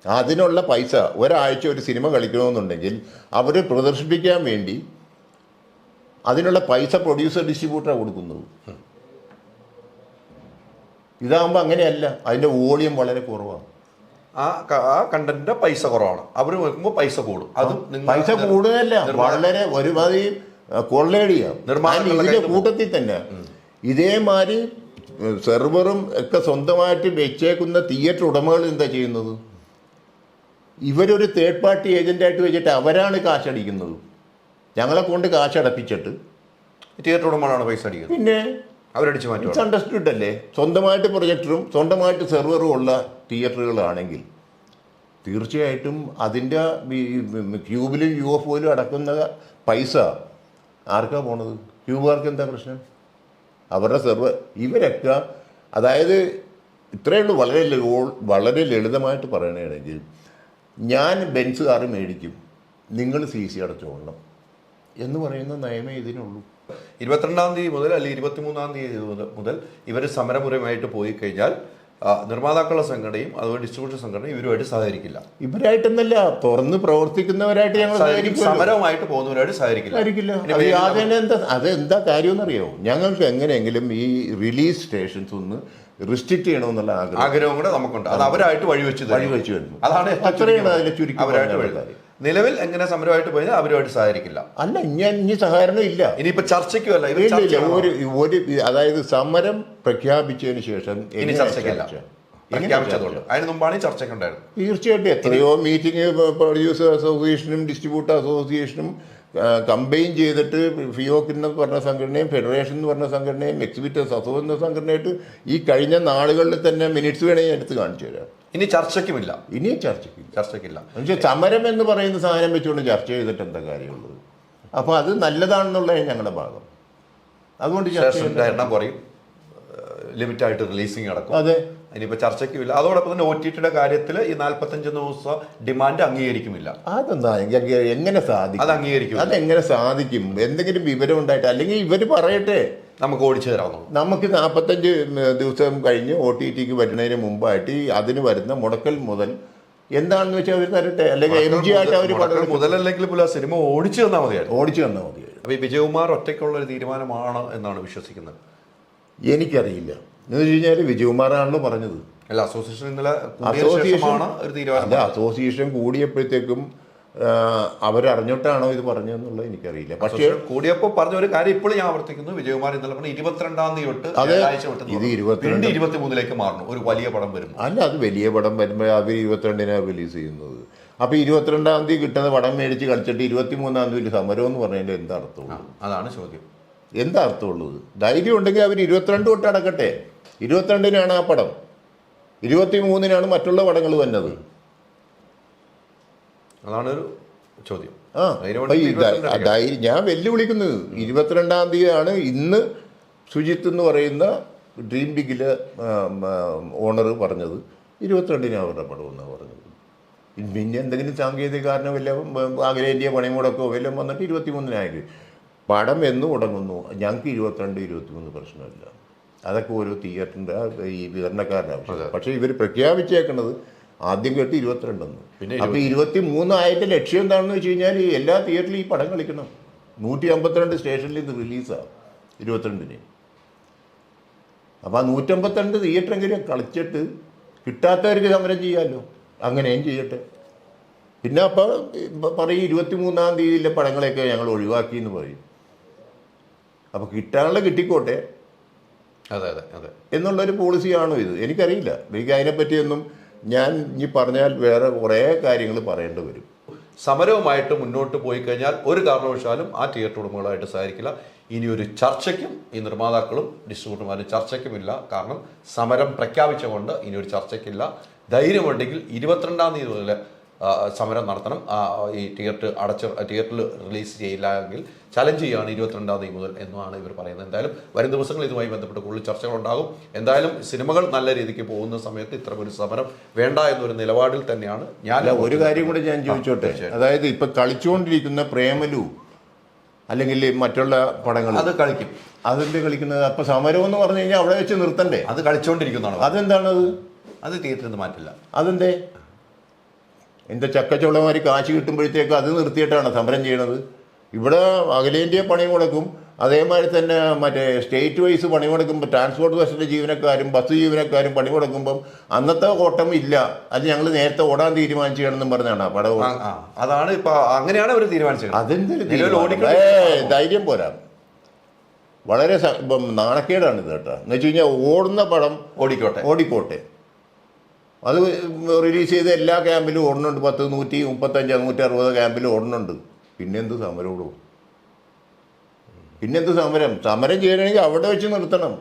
അതിനുള്ള പൈസ ഒരാഴ്ച ഒരു സിനിമ കളിക്കണമെന്നുണ്ടെങ്കിൽ അവർ പ്രദർശിപ്പിക്കാൻ വേണ്ടി അതിനുള്ള പൈസ പ്രൊഡ്യൂസർ ഡിസ്ട്രിബ്യൂട്ടറാണ് കൊടുക്കുന്നത്. ഇതാകുമ്പോൾ അങ്ങനെയല്ല. അതിൻ്റെ വോളിയം വളരെ കുറവാണ്. ആ കണ്ടന്റിന്റെ പൈസ കുറവാണ്. അവർ നോക്കുമ്പോൾ പൈസ കൂടും. അത് പൈസ കൂടുതലല്ല, വളരെ ഒരുമാതിരി കൊള്ളേടിയാണ്. ഇതിന്റെ കൂട്ടത്തിൽ തന്നെ ഇതേമാതിരി സെർവറും ഒക്കെ സ്വന്തമായിട്ട് വെച്ചേക്കുന്ന തിയേറ്റർ ഉടമകൾ എന്താ ചെയ്യുന്നത്? ഇവരൊരു തേർഡ് പാർട്ടി ഏജന്റായിട്ട് വെച്ചിട്ട് അവരാണ് കാശടിക്കുന്നത്. ഞങ്ങളെ കൊണ്ട് കാശടപ്പിച്ചിട്ട് തിയേറ്റർ ഉടമകളാണ് പൈസ അടിക്കുന്നത്. പിന്നെ അവരടിച്ച് മാറ്റും. അണ്ടർസ്റ്റുഡ് അല്ലേ? സ്വന്തമായിട്ട് പ്രൊജക്ടറും സ്വന്തമായിട്ട് സെർവറും ഉള്ള തിയേറ്ററുകളാണെങ്കിൽ തീർച്ചയായിട്ടും അതിൻ്റെ ക്യൂബിലും UFOയിലും അടക്കുന്ന പൈസ ആർക്കാ പോണത്? ക്യൂബുകാർക്ക് എന്താ പ്രശ്നം? അവരുടെ സെർവർ ഇവരൊക്കെ, അതായത് ഇത്രയേ ഉള്ളൂ. വളരെ ലളിതമായിട്ട് പറയണമെങ്കിൽ ഞാൻ ബെൻസ് കാറ് മേടിക്കും, നിങ്ങൾ CC അടച്ചോളണം എന്ന് പറയുന്ന നയമേ ഇതിനുള്ളൂ. 22-ാം തീയതി മുതൽ അല്ലെങ്കിൽ 23-ാം തീയതി മുതൽ ഇവർ സമരപുരമായിട്ട് പോയി കഴിഞ്ഞാൽ നിർമ്മാതാക്കളുടെ സംഘടനയും അതുപോലെ ഡിസ്ട്രിബ്യൂട്ടർ സംഘടനയും ഇവരുമായിട്ട് സഹകരിക്കില്ല. ഇവരായിട്ടെന്നല്ല, തുറന്ന് പ്രവർത്തിക്കുന്നവരായിട്ട് ഞങ്ങൾ സമരവുമായിട്ട് പോകുന്നവരായിട്ട് സഹകരിക്കില്ല. അതെന്താ കാര്യമെന്നറിയോ? ഞങ്ങൾക്ക് എങ്ങനെയെങ്കിലും ഈ റിലീസ് സ്റ്റേഷൻസ് ഒന്ന് റിസ്ട്രിക്ട് ചെയ്യണമെന്നുള്ള ആഗ്രഹം കൂടെ നമുക്കുണ്ട്. അത് അവരായിട്ട് വഴിവെച്ച് വരുന്നു. അതാണ് അത്രയാണ് അതിലെ ചുരുക്കം. അവരായിട്ട് വഴി നിലവിൽ എങ്ങനെ സമരമായിട്ട് പോയാൽ അവരുമായിട്ട് സഹകരിക്കില്ല. അല്ല, ഇനി സഹകരണം ഇല്ല. ഇനിയിപ്പോ ചർച്ചയ്ക്കുമല്ല, അതായത് സമരം പ്രഖ്യാപിച്ചതിന് ശേഷം ഇനി ചർച്ചയ്ക്കല്ല, പ്രഖ്യാപിച്ചതുകൊണ്ട് അതിന് മുമ്പാണ് ചർച്ചയ്ക്കുണ്ടായിരുന്നു. തീർച്ചയായിട്ടും എത്രയോ മീറ്റിംഗ് പ്രൊഡ്യൂസർ അസോസിയേഷനും ഡിസ്ട്രിബ്യൂട്ടർ അസോസിയേഷനും കമ്പൈൻ ചെയ്തിട്ട് ഫിയോക്ക് എന്ന് പറഞ്ഞ സംഘടനയും ഫെഡറേഷൻ എന്ന് പറഞ്ഞ സംഘടനയും എക്സിബിറ്റേഴ്സ് അസോ എന്ന സംഘടനയായിട്ട് ഈ കഴിഞ്ഞ നാളുകളിൽ തന്നെ മിനിറ്റ്സ് വേണമെങ്കിൽ എടുത്ത് കാണിച്ചു തരാം. ഇനി ചർച്ചയ്ക്കുമില്ല. ഇനിയും ചർച്ചയ്ക്കില്ല. പക്ഷേ സമരം എന്ന് പറയുന്ന സാധനം വെച്ചുകൊണ്ട് ചർച്ച ചെയ്തിട്ട് എന്താ കാര്യമുള്ളത്? അപ്പോൾ അത് നല്ലതാണെന്നുള്ളത് ഞങ്ങളുടെ ഭാഗം. അതുകൊണ്ട് എണ്ണം കുറയും, ലിമിറ്റായിട്ട് റിലീസിങ് നടക്കും. അതെ, ഇനിയിപ്പോൾ ചർച്ചയ്ക്കുമില്ല. അതോടൊപ്പം തന്നെ OTTയുടെ കാര്യത്തിൽ ഈ 45 ദിവസം ഡിമാൻഡ് അംഗീകരിക്കുമില്ല. അതെന്താ എങ്ങനെ സാധിക്കും? അത് അംഗീകരിക്കും. അതെങ്ങനെ സാധിക്കും? എന്തെങ്കിലും വിവരം ഉണ്ടായിട്ട്, അല്ലെങ്കിൽ ഇവർ പറയട്ടെ നമുക്ക് ഓടിച്ചു തരാവുന്നതാണ്. നമുക്ക് 45 ദിവസം കഴിഞ്ഞ് OTTക്ക് വരുന്നതിന് മുമ്പായിട്ട് അതിന് വരുന്ന മുടക്കൽ മുതൽ എന്താണെന്ന് വെച്ചാൽ അവർ തരട്ടെ, അല്ലെങ്കിൽ MG ആയിട്ട് അവർ മുതലല്ലെങ്കിൽ പോലും ആ സിനിമ ഓടിച്ചു തന്നാൽ മതിയായിരുന്നു. ഓടിച്ചു തന്നാൽ മതിയായിരുന്നു. അപ്പോൾ ഈ വിജയകുമാർ ഒറ്റയ്ക്കുള്ള ഒരു തീരുമാനമാണ് എന്നാണ് വിശ്വസിക്കുന്നത്. എനിക്കറിയില്ല. എന്ന് വെച്ച് കഴിഞ്ഞാൽ വിജയകുമാറാണല്ലോ പറഞ്ഞത്. അല്ല, അസോസിയേഷൻ ഇന്നലെ ഒരു തീരുമാനം. അല്ല, അസോസിയേഷൻ കൂടിയപ്പോഴത്തേക്കും അവരറിഞ്ഞിട്ടാണോ ഇത് പറഞ്ഞതെന്നുള്ളത് എനിക്കറിയില്ല. പക്ഷേ കൂടിയപ്പോൾ പറഞ്ഞ ഒരു കാര്യം ഇപ്പോഴും ഞാൻ ആവർത്തിക്കുന്നു. വിജയകുമാർ ഇന്നലെ പറഞ്ഞ 22-ാം തീയതി തൊട്ട് ഇത് 23-ലേക്ക് മാറണം, ഒരു വലിയ പടം വരും. അല്ല, അത് വലിയ പടം വരുമ്പോൾ അവർ 22-നാണ് റിലീസ് ചെയ്യുന്നത്. അപ്പോൾ 22-ാം തീയതി കിട്ടുന്ന പടം മേടിച്ച് കളിച്ചിട്ട് 23-ാം തീയതി സമരം എന്ന് പറഞ്ഞതിൽ എന്താ അർത്ഥമുള്ളത്? അതാണ് ചോദ്യം. എന്താ അർത്ഥമുള്ളത്? ധൈര്യം ഉണ്ടെങ്കിൽ അവർ 22 തൊട്ട് അടക്കട്ടെ. 22-നാണ് ആ പടം, 23-നാണ് മറ്റുള്ള പടങ്ങൾ വന്നത്. അതാണ് ഒരു ചോദ്യം. ഞാൻ വെല്ലുവിളിക്കുന്നത് 22-ാം തീയതിയാണ് ഇന്ന് സുജിത്ത് എന്ന് പറയുന്ന ഡ്രീം ബിഗിലെ ഓണർ പറഞ്ഞത്. 22-ന് അവരുടെ പടം എന്നാണ് പറഞ്ഞത്. പിന്നെ എന്തെങ്കിലും സാങ്കേതിക കാരണം വല്ല അഖിലേന്ത്യാ പണിമുടക്കോ വല്ലതും വന്നിട്ട് 23-നായിട്ട് പടം എന്ന് തുടങ്ങുന്നു. ഞങ്ങൾക്ക് 22-23 പ്രശ്നമില്ല. അതൊക്കെ ഓരോ തിയേറ്ററിൻ്റെ ഈ വിതരണക്കാരുടെ ആവശ്യം. പക്ഷേ ഇവർ പ്രഖ്യാപിച്ചേക്കുന്നത് ആദ്യം കേട്ട് 22 പിന്നെ അപ്പോൾ 23 ആയിട്ട് ലക്ഷ്യം എന്താണെന്ന് വെച്ച് കഴിഞ്ഞാൽ എല്ലാ തിയേറ്ററിലും ഈ പടം കളിക്കണം. 152 സ്റ്റേഷനിൽ ഇത് റിലീസാണ് 22-ന്. അപ്പോൾ ആ 152 തിയേറ്ററെങ്കിലും കളിച്ചിട്ട് കിട്ടാത്തവർക്ക് സമരം ചെയ്യാമല്ലോ. അങ്ങനെയും ചെയ്യട്ടെ. പിന്നെ അപ്പോൾ പറയും 23-ാം തീയതിയിലെ പടങ്ങളെയൊക്കെ ഞങ്ങൾ ഒഴിവാക്കി എന്ന് പറയും. അപ്പോൾ കിട്ടാനുള്ള കിട്ടിക്കോട്ടെ. അതെ അതെ അതെ എന്നുള്ളൊരു പോളിസിയാണോ ഇത്? എനിക്കറിയില്ല. എനിക്ക് അതിനെപ്പറ്റിയൊന്നും ഞാൻ ഇനി പറഞ്ഞാൽ വേറെ കുറേ കാര്യങ്ങൾ പറയേണ്ടി വരും. സമരവുമായിട്ട് മുന്നോട്ട് പോയി കഴിഞ്ഞാൽ ഒരു കാരണവശാലും ആ തിയേറ്റർ ഉടമകളായിട്ട് സഹകരിക്കില്ല. ഇനി ഒരു ചർച്ചയ്ക്കും ഈ നിർമ്മാതാക്കളും ഡിസ്ട്രിബ്യൂട്ടർമാരും ചർച്ചയ്ക്കുമില്ല. കാരണം സമരം പ്രഖ്യാപിച്ചുകൊണ്ട് ഇനി ഒരു ചർച്ചയ്ക്കില്ല. ധൈര്യമുണ്ടെങ്കിൽ 22-ാം തീയതി മുതൽ സമരം നടത്തണം. ഈ തിയേറ്ററിൽ റിലീസ് ചെയ്യില്ല എങ്കിൽ ചലഞ്ച് ചെയ്യുകയാണ് 22-ാം തീയതി മുതൽ എന്നാണ് ഇവർ പറയുന്നത്. എന്തായാലും വരും ദിവസങ്ങളിൽ ഇതുമായി ബന്ധപ്പെട്ട് കൂടുതൽ ചർച്ചകളുണ്ടാകും. എന്തായാലും സിനിമകൾ നല്ല രീതിക്ക് പോകുന്ന സമയത്ത് ഇത്തരമൊരു സമരം വേണ്ട എന്നൊരു നിലപാടിൽ തന്നെയാണ് ഞാൻ. ഒരു കാര്യം കൂടെ ഞാൻ ചോദിച്ചോട്ടെ. അതായത് ഇപ്പം കളിച്ചുകൊണ്ടിരിക്കുന്ന പ്രേമലു അല്ലെങ്കിൽ മറ്റുള്ള പടങ്ങൾ അത് കളിക്കും. അതെന്ത് കളിക്കുന്നത്? അപ്പം സമരം എന്ന് പറഞ്ഞു കഴിഞ്ഞാൽ അവിടെ വെച്ച് നിർത്തണ്ടേ? അത് കളിച്ചുകൊണ്ടിരിക്കുന്നതാണ്. അതെന്താണത്? അത് തിയേറ്ററിൽ നിന്ന് മാറ്റില്ല. അതെന്തേ? എൻ്റെ ചക്കച്ചുള്ളമാർ കാശ് കിട്ടുമ്പോഴത്തേക്ക് അത് നിർത്തിയിട്ടാണ് സമരം ചെയ്യണത്. ഇവിടെ അഖിലേന്ത്യാ പണി മുടക്കും, അതേമാതിരി തന്നെ മറ്റേ സ്റ്റേറ്റ് വൈസ് പണി മുടക്കുമ്പോൾ ട്രാൻസ്പോർട്ട് ബസ്സിൻ്റെ ജീവനക്കാരും ബസ് ജീവനക്കാരും പണി മുടക്കുമ്പം അന്നത്തെ ഓട്ടം ഇല്ല, അത് ഞങ്ങൾ നേരത്തെ ഓടാൻ തീരുമാനിച്ചതാണെന്നും പറഞ്ഞാണ് പടം. അതാണ് ഇപ്പൊ അങ്ങനെയാണ് അവർ തീരുമാനിച്ചത്. അതെന്തൊരു ധൈര്യം പോരാ, വളരെ നാണക്കേടാണ് ഇത് കേട്ടോ. എന്ന് വെച്ച് കഴിഞ്ഞാൽ ഓടുന്ന പടം ഓടിക്കോട്ടെ. അത് റിലീസ് ചെയ്ത് എല്ലാ ക്യാമ്പിലും ഓടുന്നുണ്ട്. 135, 160 ക്യാമ്പിലും ഓടുന്നുണ്ട്. പിന്നെന്ത് സമരമോടും? പിന്നെന്ത് സമരം ചെയ്യണമെങ്കിൽ അവിടെ വെച്ച് നിർത്തണം.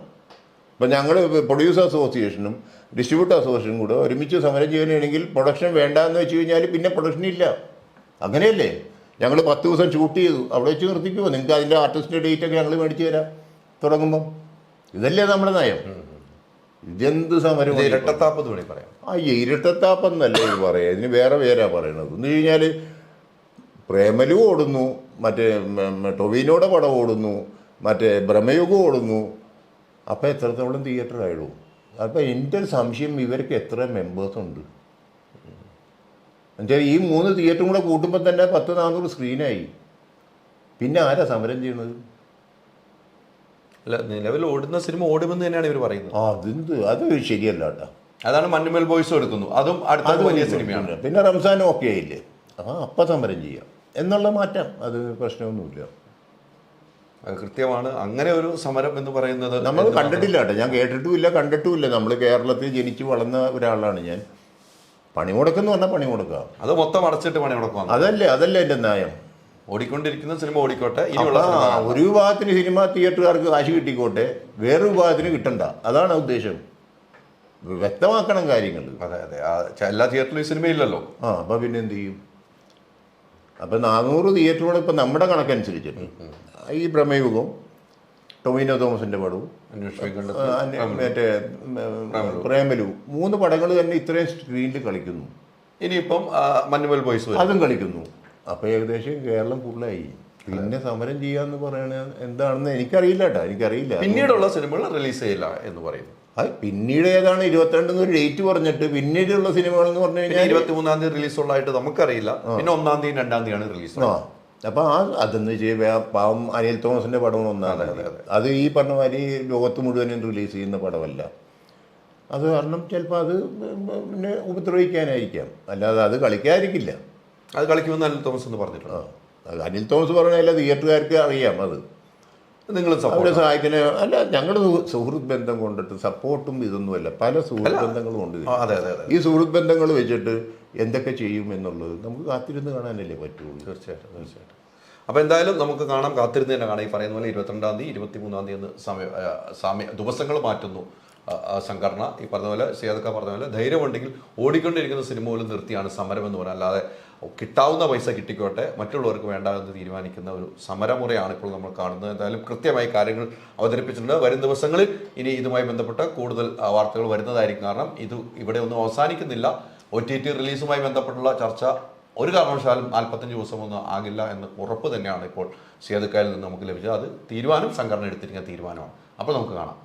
ഇപ്പം ഞങ്ങൾ പ്രൊഡ്യൂസർ അസോസിയേഷനും ഡിസ്ട്രിബ്യൂട്ടർ അസോസിയേഷനും കൂടെ ഒരുമിച്ച് സമരം ചെയ്യണമെങ്കിൽ പ്രൊഡക്ഷൻ വേണ്ടാന്ന് വെച്ച് കഴിഞ്ഞാൽ പിന്നെ പ്രൊഡക്ഷൻ ഇല്ല. അങ്ങനെയല്ലേ? ഞങ്ങൾ 10 ദിവസം ഷൂട്ട് ചെയ്തു, അവിടെ വെച്ച് നിർത്തിക്കുമോ? നിങ്ങൾക്ക് അതിൻ്റെ ആർട്ടിസ്റ്റിൻ്റെ ഡേറ്റൊക്കെ ഞങ്ങൾ മേടിച്ച് തരാം തുടങ്ങുമ്പം. ഇതല്ലേ നമ്മുടെ നയം? ഇതെന്ത് സമരം? ഇരട്ടത്താപ്പ് വേണമെങ്കിൽ പറയാം. ഇരട്ടത്താപ്പെന്നല്ല ഇത് പറയാം, ഇതിന് വേറെ പേരാ പറയണത്. എന്ന് കഴിഞ്ഞാൽ പ്രേമലു ഓടുന്നു, മറ്റേ ടൊവിനോടെ പടം ഓടുന്നു, മറ്റേ ബ്രഹ്മയുഗം ഓടുന്നു. അപ്പം എത്രത്തോളം തിയേറ്റർ ആയിടും? അപ്പം എൻ്റെ ഒരു സംശയം, ഇവർക്ക് എത്ര മെമ്പേഴ്സ് ഉണ്ട് എന്നുവെച്ചാൽ ഈ 3 തിയേറ്ററും കൂടെ കൂട്ടുമ്പോൾ തന്നെ 100-400 സ്ക്രീനായി. പിന്നെ ആരാ സമരം ചെയ്യണത്? അല്ല, നിലവിൽ ഓടുന്ന സിനിമ ഓടുമെന്ന് തന്നെയാണ് ഇവർ പറയുന്നത്. അത് ശരിയല്ല കേട്ടോ. അതാണ് മഞ്ഞുമേൽ ബോയ്സും എടുക്കുന്നു, അതും അടുത്ത വലിയ സിനിമയാണ്. പിന്നെ റംസാനും ഓക്കെ ആയില്ലേ? അപ്പം സമരം ചെയ്യാം എന്നുള്ള മാറ്റം, അത് പ്രശ്നമൊന്നുമില്ല. അത് കൃത്യമാണ്. അങ്ങനെ ഒരു സമരം എന്ന് പറയുന്നത് നമ്മൾ കണ്ടിട്ടില്ല കേട്ടോ. ഞാൻ കേട്ടിട്ടുമില്ല, കണ്ടിട്ടുമില്ല. നമ്മൾ കേരളത്തിൽ ജനിച്ച് വളർന്ന ഒരാളാണ് ഞാൻ. പണിമുടക്കെന്ന് പറഞ്ഞാൽ പണിമുടക്കുക, അത് മൊത്തം അടച്ചിട്ട് പണിമുടക്കുക. അതല്ലേ എൻ്റെ ന്യായം. ഓടിക്കൊണ്ടിരിക്കുന്ന സിനിമ ഓടിക്കോട്ടെ. ഒരു വിഭാഗത്തിന് സിനിമ തിയേറ്ററുകാർക്ക് കാശ് കിട്ടിക്കോട്ടെ, വേറൊരു വിഭാഗത്തിന് കിട്ടണ്ട. അതാണ് ഉദ്ദേശം. വ്യക്തമാക്കണം കാര്യങ്ങൾ. അതെ അതെ, എല്ലാ തിയേറ്ററിലും ഈ സിനിമയില്ലല്ലോ. അപ്പം പിന്നെ എന്ത് ചെയ്യും? അപ്പം 400 തിയേറ്ററുകൾ ഇപ്പം നമ്മുടെ കണക്കനുസരിച്ചിട്ട് ഈ ബ്രഹ്മയുഗം, ടൊവിനോ തോമസിൻ്റെ പടവും മറ്റേ പ്രേമലു, 3 പടങ്ങൾ തന്നെ ഇത്രയും സ്ക്രീനിൽ കളിക്കുന്നു. ഇനിയിപ്പം മഞ്ഞുമേൽ ബോയ്സ് അതും കളിക്കുന്നു. അപ്പോൾ ഏകദേശം കേരളം ഫുള്ളായി. പിന്നെ സമരം ചെയ്യാന്ന് പറയണ എന്താണെന്ന് എനിക്കറിയില്ല കേട്ടോ, എനിക്കറിയില്ല. പിന്നീടുള്ള സിനിമകൾ റിലീസ് ചെയ്യില്ല എന്ന് പറയുന്നു. അത് പിന്നീട് ഏതാണ് 22 ഒരു ഡേറ്റ് പറഞ്ഞിട്ട് പിന്നീടുള്ള സിനിമകൾ എന്ന് പറഞ്ഞു കഴിഞ്ഞാൽ 23-ാം തീയതി റിലീസുള്ളതായിട്ട് നമുക്കറിയില്ല. പിന്നെ 1-ാം തീയതി 2-ാം തീയതിയാണ് റിലീസ്. അപ്പോൾ അതെന്ന് വെച്ചാൽ പാവം അനിൽ തോമസിന്റെ പടം ഒന്നാണ്. അത് ഈ പറഞ്ഞ മാതിരി ലോകത്ത് മുഴുവനും റിലീസ് ചെയ്യുന്ന പടമല്ല. അത് കാരണം ചിലപ്പോൾ അത് പിന്നെ ഉപദ്രവിക്കാനായിരിക്കാം, അല്ലാതെ അത് കളിക്കാതിരിക്കില്ല. അത് കളിക്കുമെന്ന് അനിൽ തോമസ് എന്ന് പറഞ്ഞിട്ടുണ്ട്. അത് അനിൽ തോമസ് പറഞ്ഞാൽ തിയേറ്ററുകാർക്ക് അറിയാം. അത് നിങ്ങൾ അവരെ സഹായിക്കുന്ന അല്ല, ഞങ്ങളുടെ സുഹൃത്ത് ബന്ധം കൊണ്ടിട്ട് സപ്പോർട്ടും ഇതൊന്നുമല്ല, പല സുഹൃത്ത് ബന്ധങ്ങളും ഉണ്ട്. ഈ സുഹൃത്ത് ബന്ധങ്ങൾ വെച്ചിട്ട് എന്തൊക്കെ ചെയ്യും എന്നുള്ളത് നമുക്ക് കാത്തിരുന്ന് കാണാനല്ലേ പറ്റുള്ളൂ. തീർച്ചയായിട്ടും. അപ്പോൾ എന്തായാലും നമുക്ക് കാണാം, കാത്തിരുന്ന് തന്നെ കാണാം. ഈ പറയുന്ന പോലെ 22-ാം തീയതി 23-ാം തീയതി സമയ ദിവസങ്ങൾ മാറ്റുന്നു സംഘടന. ഈ പറഞ്ഞ പോലെ സേതക്ക പറഞ്ഞ പോലെ ധൈര്യമുണ്ടെങ്കിൽ ഓടിക്കൊണ്ടിരിക്കുന്ന സിനിമ പോലും നിർത്തിയാണ് സമരം എന്ന് പറഞ്ഞാൽ, അല്ലാതെ കിട്ടാവുന്ന പൈസ കിട്ടിക്കോട്ടെ, മറ്റുള്ളവർക്ക് വേണ്ട എന്ന് തീരുമാനിക്കുന്ന ഒരു സമരമുറയാണ് ഇപ്പോൾ നമ്മൾ കാണുന്നത്. എന്തായാലും കൃത്യമായി കാര്യങ്ങൾ അവതരിപ്പിച്ചിട്ടുണ്ട്. വരും ദിവസങ്ങളിൽ ഇനി ഇതുമായി ബന്ധപ്പെട്ട കൂടുതൽ വാർത്തകൾ വരുന്നതായിരിക്കും. കാരണം ഇവിടെ ഒന്നും അവസാനിക്കുന്നില്ല. OTT റിലീസുമായി ബന്ധപ്പെട്ടുള്ള ചർച്ച ഒരു കാരണവശാലും 45 ദിവസമൊന്നും ആകില്ല എന്ന് ഉറപ്പ് തന്നെയാണ് ഇപ്പോൾ സേതക്കയിൽ നിന്ന് നമുക്ക് ലഭിച്ചത്. അത് സംഘടന എടുത്തിരിക്കുന്ന തീരുമാനമാണ്. അപ്പോൾ നമുക്ക് കാണാം.